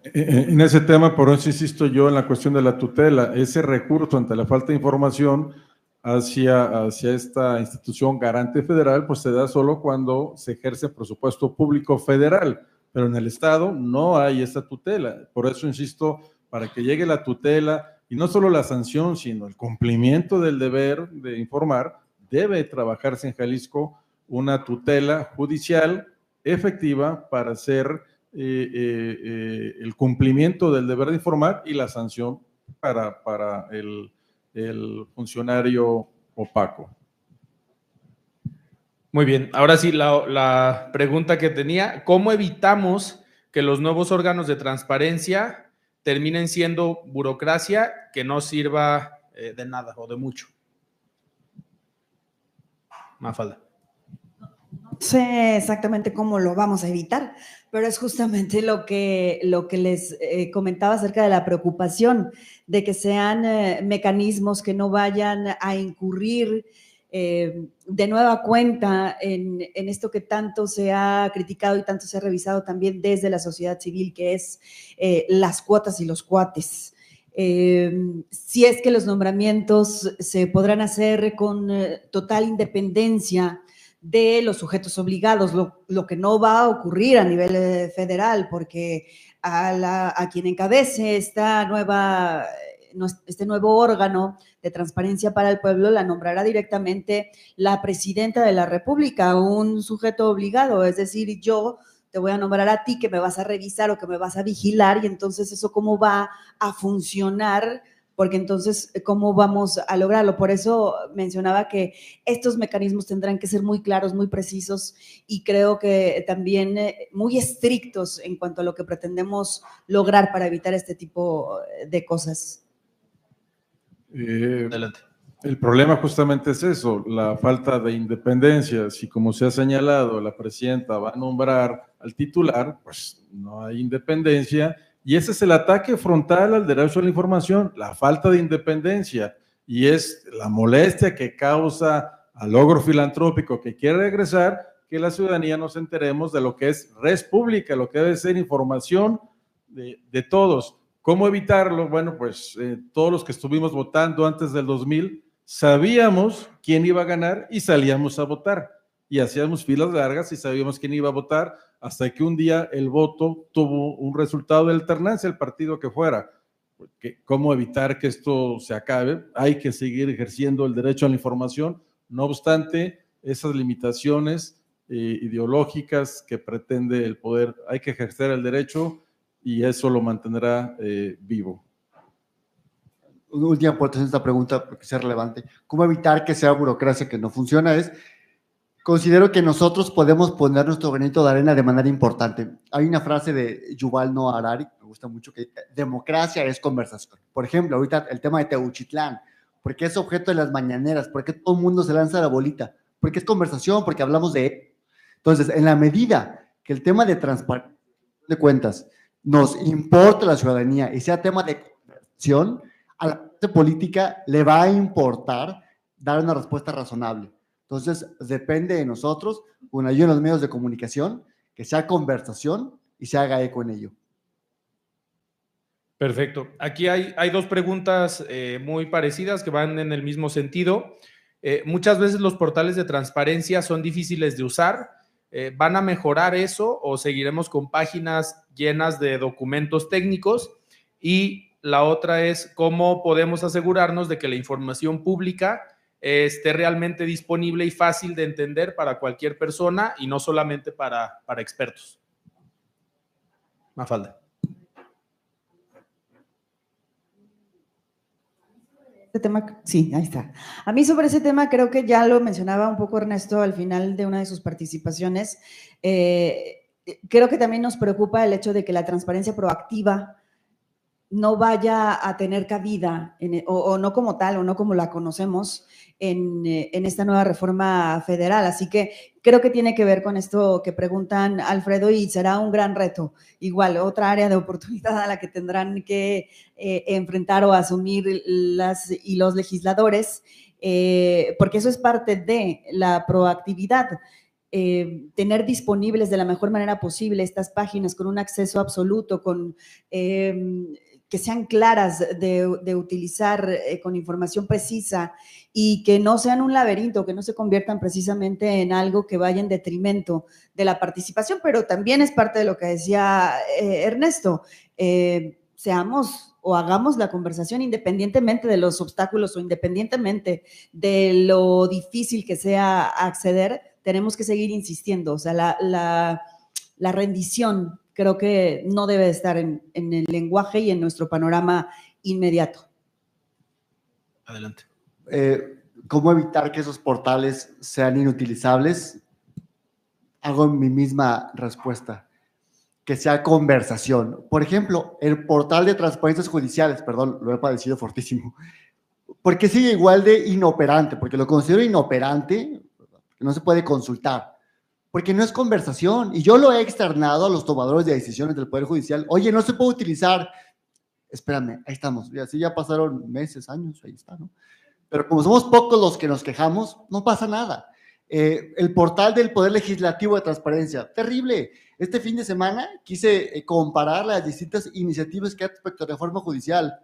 En ese tema, por eso insisto yo en la cuestión de la tutela. Ese recurso ante la falta de información hacia esta institución garante federal, pues se da solo cuando se ejerce presupuesto público federal, pero en el Estado no hay esa tutela. Por eso insisto, para que llegue la tutela, y no solo la sanción, sino el cumplimiento del deber de informar, debe trabajarse en Jalisco una tutela judicial efectiva para hacer el cumplimiento del deber de informar y la sanción para el funcionario opaco. Muy bien, ahora sí, la pregunta que tenía: ¿cómo evitamos que los nuevos órganos de transparencia terminen siendo burocracia que no sirva de nada o de mucho? Mafalda. No sé exactamente cómo lo vamos a evitar, pero es justamente lo que les comentaba acerca de la preocupación de que sean mecanismos que no vayan a incurrir de nueva cuenta en esto que tanto se ha criticado y tanto se ha revisado también desde la sociedad civil, que es las cuotas y los cuates. Si es que los nombramientos se podrán hacer con total independencia de los sujetos obligados, lo que no va a ocurrir a nivel federal, porque a quien encabece este nuevo órgano de Transparencia para el Pueblo la nombrará directamente la presidenta de la República, un sujeto obligado, es decir, yo te voy a nombrar a ti que me vas a revisar o que me vas a vigilar, y entonces eso cómo va a funcionar, porque entonces cómo vamos a lograrlo. Por eso mencionaba que estos mecanismos tendrán que ser muy claros, muy precisos, y creo que también muy estrictos en cuanto a lo que pretendemos lograr para evitar este tipo de cosas. Adelante. El problema justamente es eso, la falta de independencia. Si, como se ha señalado, la presidenta va a nombrar al titular, pues no hay independencia, y ese es el ataque frontal al derecho a la información, la falta de independencia, y es la molestia que causa al logro filantrópico que quiere regresar, que la ciudadanía nos enteremos de lo que es res pública, lo que debe ser información de todos. ¿Cómo evitarlo? Bueno, pues todos los que estuvimos votando antes del 2000, sabíamos quién iba a ganar y salíamos a votar, y hacíamos filas largas y sabíamos quién iba a votar, hasta que un día el voto tuvo un resultado de alternancia, el partido que fuera. ¿Cómo evitar que esto se acabe? Hay que seguir ejerciendo el derecho a la información, no obstante esas limitaciones ideológicas que pretende el poder. Hay que ejercer el derecho y eso lo mantendrá vivo. Una última aportación a esta pregunta, porque sea relevante. ¿Cómo evitar que sea burocracia que no funciona? Considero que nosotros podemos poner nuestro granito de arena de manera importante. Hay una frase de Yuval Noah Harari, me gusta mucho, que democracia es conversación. Por ejemplo, ahorita el tema de Teuchitlán, porque es objeto de las mañaneras, porque todo el mundo se lanza la bolita, porque es conversación, porque hablamos de él. Entonces, en la medida que el tema de transparencia de cuentas nos importa a la ciudadanía y sea tema de conversación, a la parte política le va a importar dar una respuesta razonable. Entonces, depende de nosotros, con ayuda de los medios de comunicación, que sea conversación y se haga eco en ello. Perfecto. Aquí hay dos preguntas muy parecidas que van en el mismo sentido. Muchas veces los portales de transparencia son difíciles de usar. ¿Van a mejorar eso o seguiremos con páginas llenas de documentos técnicos? Y la otra es cómo podemos asegurarnos de que la información pública esté realmente disponible y fácil de entender para cualquier persona y no solamente para expertos. Mafalda. Este tema, sí, ahí está. A mí sobre ese tema creo que ya lo mencionaba un poco Ernesto al final de una de sus participaciones. Creo que también nos preocupa el hecho de que la transparencia proactiva no vaya a tener cabida o no como tal o no como la conocemos en esta nueva reforma federal. Así que creo que tiene que ver con esto que preguntan Alfredo y será un gran reto. Igual, otra área de oportunidad a la que tendrán que enfrentar o asumir las y los legisladores, porque eso es parte de la proactividad. Tener disponibles de la mejor manera posible estas páginas con un acceso absoluto, con que sean claras de utilizar, con información precisa y que no sean un laberinto, que no se conviertan precisamente en algo que vaya en detrimento de la participación, pero también es parte de lo que decía Ernesto, seamos o hagamos la conversación independientemente de los obstáculos o independientemente de lo difícil que sea acceder, tenemos que seguir insistiendo. O sea, la rendición creo que no debe estar en el lenguaje y en nuestro panorama inmediato. Adelante. ¿Cómo evitar que esos portales sean inutilizables? Hago mi misma respuesta, que sea conversación. Por ejemplo, el portal de transparencias judiciales, perdón, lo he padecido fortísimo, porque sigue igual de inoperante, porque lo considero inoperante, no se puede consultar, porque no es conversación, y yo lo he externado a los tomadores de decisiones del Poder Judicial. Oye, no se puede utilizar. Espérame, ahí estamos, y así ya pasaron meses, años, ahí está, ¿no? Pero como somos pocos los que nos quejamos, no pasa nada. El portal del Poder Legislativo de Transparencia, terrible. Este fin de semana quise comparar las distintas iniciativas que hay respecto a reforma judicial.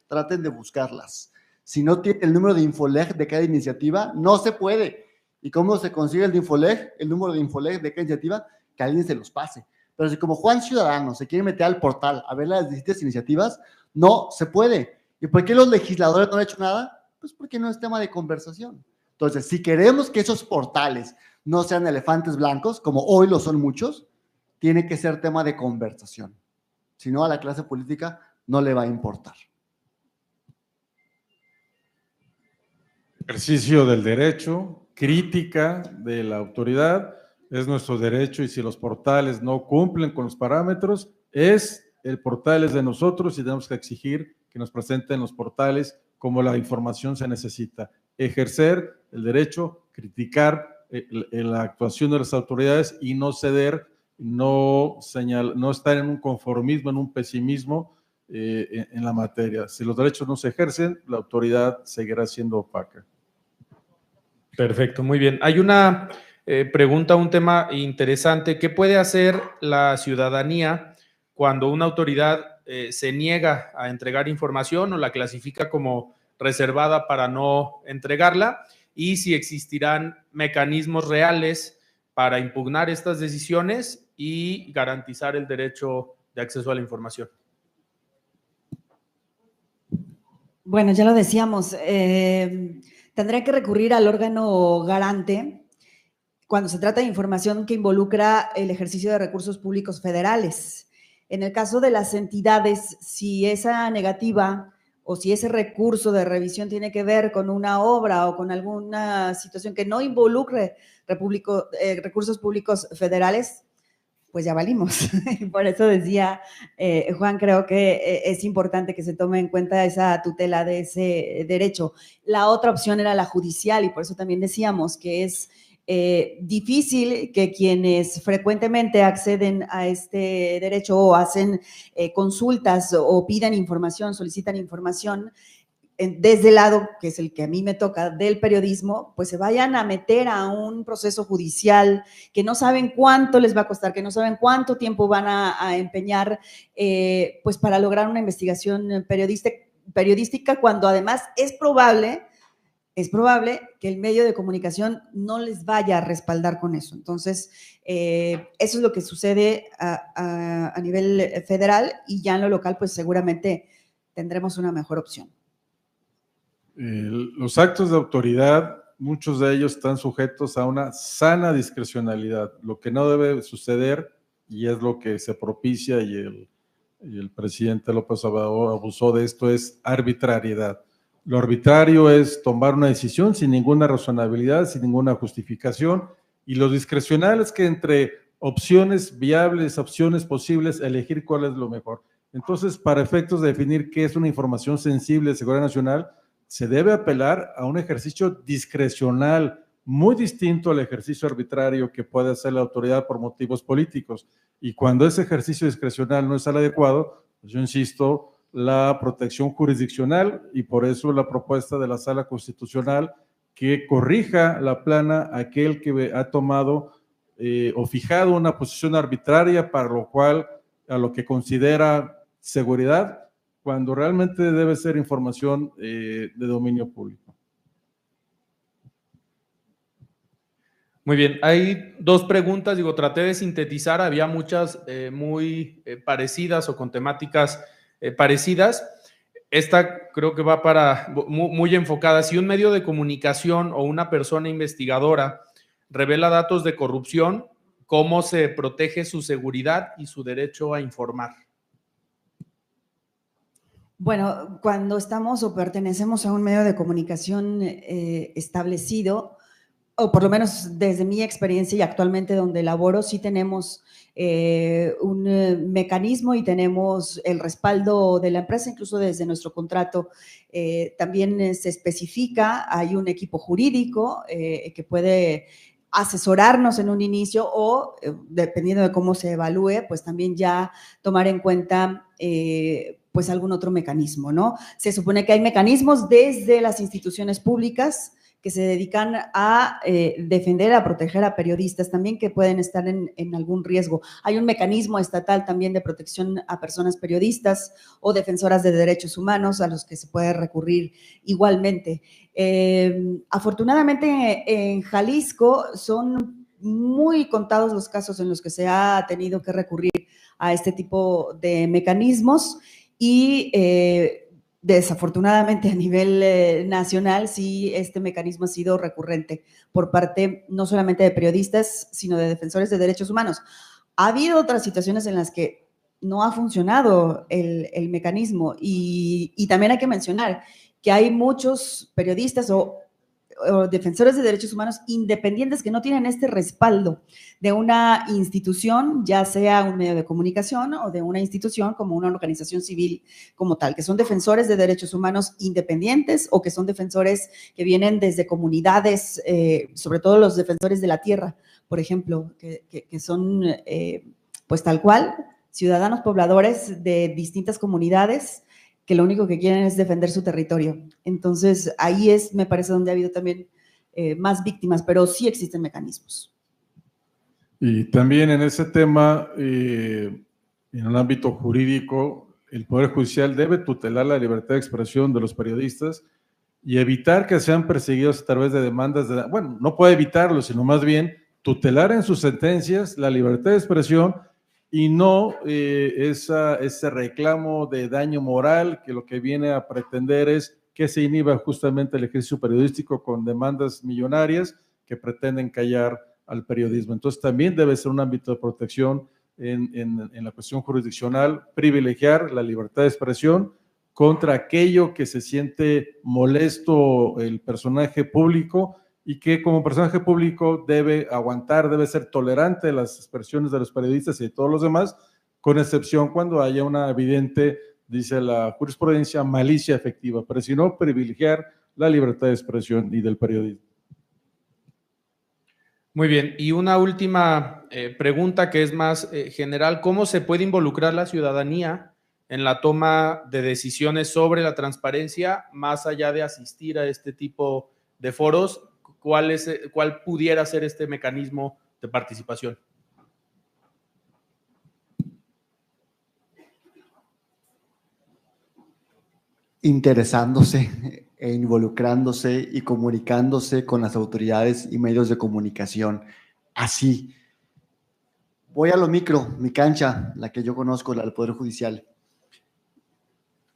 Traten de buscarlas. Si no tiene el número de Infoleg de cada iniciativa, no se puede. ¿Y cómo se consigue el de Infoleg, el número de Infoleg de cada iniciativa? Que alguien se los pase. Pero si como Juan Ciudadano se quiere meter al portal a ver las distintas iniciativas, no se puede. ¿Y por qué los legisladores no han hecho nada? Pues porque no es tema de conversación. Entonces, si queremos que esos portales no sean elefantes blancos, como hoy lo son muchos, tiene que ser tema de conversación. Si no, a la clase política no le va a importar. Ejercicio del derecho, crítica de la autoridad, es nuestro derecho, y si los portales no cumplen con los parámetros, el portal es de nosotros y tenemos que exigir que nos presenten los portales como la información se necesita. Ejercer el derecho, criticar la actuación de las autoridades y no ceder, no estar en un conformismo, en un pesimismo en la materia. Si los derechos no se ejercen, la autoridad seguirá siendo opaca. Perfecto, muy bien. Hay una pregunta, un tema interesante. ¿Qué puede hacer la ciudadanía cuando una autoridad se niega a entregar información o la clasifica como reservada para no entregarla? Y si existirán mecanismos reales para impugnar estas decisiones y garantizar el derecho de acceso a la información. Bueno, ya lo decíamos, tendrá que recurrir al órgano garante cuando se trata de información que involucra el ejercicio de recursos públicos federales. En el caso de las entidades, si esa negativa o si ese recurso de revisión tiene que ver con una obra o con alguna situación que no involucre recursos públicos federales, pues ya valimos. Por eso decía Juan, creo que es importante que se tome en cuenta esa tutela de ese derecho. La otra opción era la judicial, y por eso también decíamos que es difícil que quienes frecuentemente acceden a este derecho o hacen consultas o pidan información, solicitan información, desde el lado, que es el que a mí me toca, del periodismo, pues se vayan a meter a un proceso judicial que no saben cuánto les va a costar, que no saben cuánto tiempo van a empeñar, pues para lograr una investigación periodística, cuando además es probable que el medio de comunicación no les vaya a respaldar con eso. Entonces, eso es lo que sucede a nivel federal, y ya en lo local, pues seguramente tendremos una mejor opción. Los actos de autoridad, muchos de ellos están sujetos a una sana discrecionalidad. Lo que no debe suceder, y es lo que se propicia, y el presidente López Obrador abusó de esto, es arbitrariedad. Lo arbitrario es tomar una decisión sin ninguna razonabilidad, sin ninguna justificación, y lo discrecional es que entre opciones viables, opciones posibles, elegir cuál es lo mejor. Entonces, para efectos de definir qué es una información sensible de seguridad nacional, se debe apelar a un ejercicio discrecional, muy distinto al ejercicio arbitrario que puede hacer la autoridad por motivos políticos. Y cuando ese ejercicio discrecional no es el adecuado, pues yo insisto, la protección jurisdiccional, y por eso la propuesta de la Sala Constitucional que corrija la plana aquel que ha tomado o fijado una posición arbitraria para lo cual, a lo que considera seguridad, cuando realmente debe ser información de dominio público. Muy bien, hay dos preguntas, traté de sintetizar, había muchas muy parecidas o con temáticas parecidas. Esta creo que va muy enfocada. Si un medio de comunicación o una persona investigadora revela datos de corrupción, ¿cómo se protege su seguridad y su derecho a informar? Bueno, cuando estamos o pertenecemos a un medio de comunicación establecido, o por lo menos desde mi experiencia y actualmente donde laboro, sí tenemos un mecanismo y tenemos el respaldo de la empresa, incluso desde nuestro contrato también se especifica, hay un equipo jurídico que puede asesorarnos en un inicio o, dependiendo de cómo se evalúe, pues también ya tomar en cuenta pues algún otro mecanismo, ¿no? Se supone que hay mecanismos desde las instituciones públicas que se dedican a defender, a proteger a periodistas también que pueden estar en algún riesgo. Hay un mecanismo estatal también de protección a personas periodistas o defensoras de derechos humanos a los que se puede recurrir igualmente. Afortunadamente en Jalisco son muy contados los casos en los que se ha tenido que recurrir a este tipo de mecanismos y desafortunadamente a nivel nacional, sí, este mecanismo ha sido recurrente por parte no solamente de periodistas, sino de defensores de derechos humanos. Ha habido otras situaciones en las que no ha funcionado el mecanismo y también hay que mencionar que hay muchos periodistas o defensores de derechos humanos independientes que no tienen este respaldo de una institución, ya sea un medio de comunicación o de una institución como una organización civil como tal, que son defensores de derechos humanos independientes o que son defensores que vienen desde comunidades, sobre todo los defensores de la tierra, por ejemplo, que son pues tal cual ciudadanos pobladores de distintas comunidades que lo único que quieren es defender su territorio. Entonces, ahí es, me parece, donde ha habido también más víctimas, pero sí existen mecanismos. Y también en ese tema, en el ámbito jurídico, el Poder Judicial debe tutelar la libertad de expresión de los periodistas y evitar que sean perseguidos a través de demandas bueno, no puede evitarlo, sino más bien tutelar en sus sentencias la libertad de expresión y no ese reclamo de daño moral que lo que viene a pretender es que se inhiba justamente el ejercicio periodístico con demandas millonarias que pretenden callar al periodismo. Entonces también debe ser un ámbito de protección en la cuestión jurisdiccional, privilegiar la libertad de expresión contra aquello que se siente molesto el personaje público y que como personaje público debe aguantar, debe ser tolerante de las expresiones de los periodistas y de todos los demás, con excepción cuando haya una evidente, dice la jurisprudencia, malicia efectiva, pero si no, privilegiar la libertad de expresión y del periodismo. Muy bien, y una última pregunta que es más general, ¿cómo se puede involucrar la ciudadanía en la toma de decisiones sobre la transparencia, más allá de asistir a este tipo de foros? ¿Cuál pudiera ser este mecanismo de participación? Interesándose e involucrándose y comunicándose con las autoridades y medios de comunicación. Así. Voy a lo micro, mi cancha, la que yo conozco, la del Poder Judicial.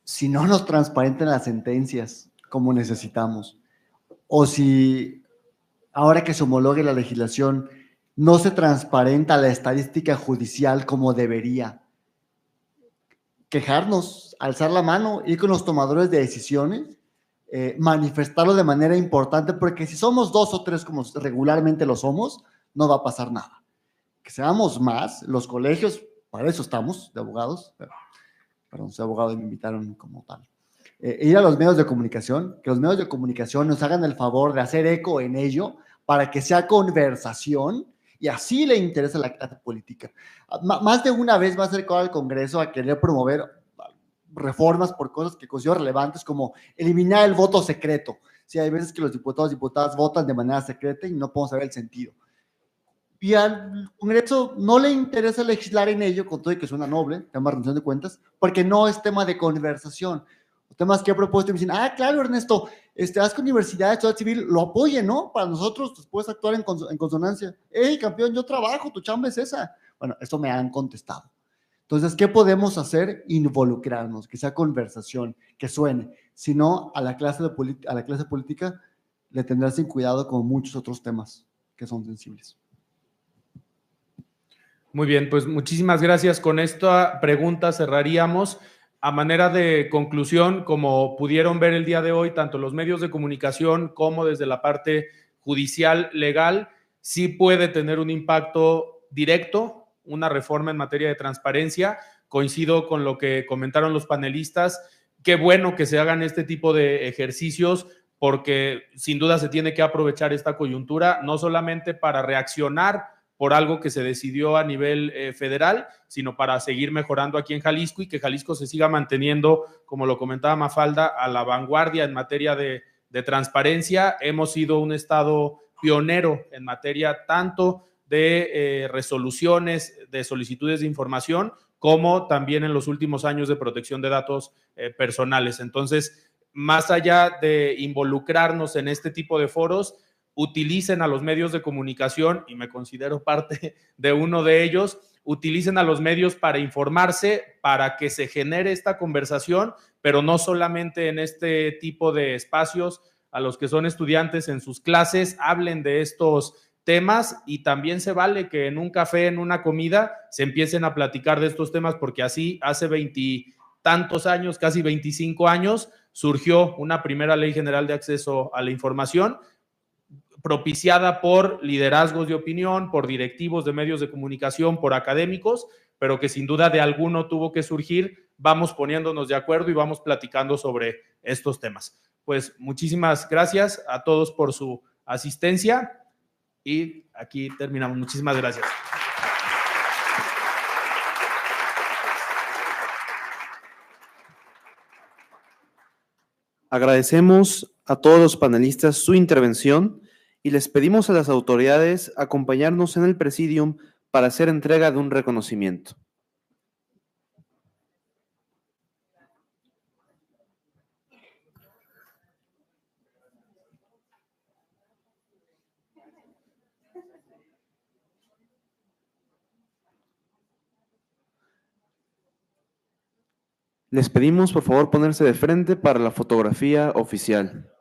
Si no nos transparentan las sentencias como necesitamos, o si ahora que se homologue la legislación no se transparenta la estadística judicial como debería, quejarnos, alzar la mano, ir con los tomadores de decisiones, manifestarlo de manera importante, porque si somos 2 o 3 como regularmente lo somos, no va a pasar nada. Que seamos más, los colegios, para eso estamos, de abogados, perdón, soy abogado y me invitaron como tal. Ir a los medios de comunicación, que los medios de comunicación nos hagan el favor de hacer eco en ello para que sea conversación y así le interesa la clase política. Más de una vez va a acercado al Congreso a querer promover reformas por cosas que considero relevantes, como eliminar el voto secreto. Sí, hay veces que los diputados y diputadas votan de manera secreta y no podemos saber el sentido. Y al Congreso no le interesa legislar en ello, con todo y que suena noble, tema de rendición de cuentas, porque no es tema de conversación. Los temas que he propuesto me dicen, claro, Ernesto, haz que universidades, sociedad civil lo apoyen, ¿no? Para nosotros después actuar en consonancia. ¡Ey, campeón, yo trabajo, tu chamba es esa! Bueno, eso me han contestado. Entonces, ¿qué podemos hacer? Involucrarnos, que sea conversación, que suene. Si no, a la clase política le tendrá sin cuidado como muchos otros temas que son sensibles. Muy bien, pues muchísimas gracias. Con esta pregunta cerraríamos. A manera de conclusión, como pudieron ver el día de hoy, tanto los medios de comunicación como desde la parte judicial, legal, sí puede tener un impacto directo, una reforma en materia de transparencia. Coincido con lo que comentaron los panelistas. Qué bueno que se hagan este tipo de ejercicios, porque sin duda se tiene que aprovechar esta coyuntura, no solamente para reaccionar por algo que se decidió a nivel federal, sino para seguir mejorando aquí en Jalisco y que Jalisco se siga manteniendo, como lo comentaba Mafalda, a la vanguardia en materia de transparencia. Hemos sido un estado pionero en materia tanto de resoluciones, de solicitudes de información, como también en los últimos años de protección de datos personales. Entonces, más allá de involucrarnos en este tipo de foros, utilicen a los medios de comunicación, y me considero parte de uno de ellos, utilicen a los medios para informarse, para que se genere esta conversación, pero no solamente en este tipo de espacios, a los que son estudiantes en sus clases, hablen de estos temas, y también se vale que en un café, en una comida, se empiecen a platicar de estos temas, porque así hace 20 tantos años, casi 25 años, surgió una primera ley general de acceso a la información, propiciada por liderazgos de opinión, por directivos de medios de comunicación, por académicos, pero que sin duda de alguno tuvo que surgir. Vamos poniéndonos de acuerdo y vamos platicando sobre estos temas. Pues muchísimas gracias a todos por su asistencia y aquí terminamos. Muchísimas gracias. Agradecemos a todos los panelistas su intervención y les pedimos a las autoridades acompañarnos en el Presidium para hacer entrega de un reconocimiento. Les pedimos por favor ponerse de frente para la fotografía oficial.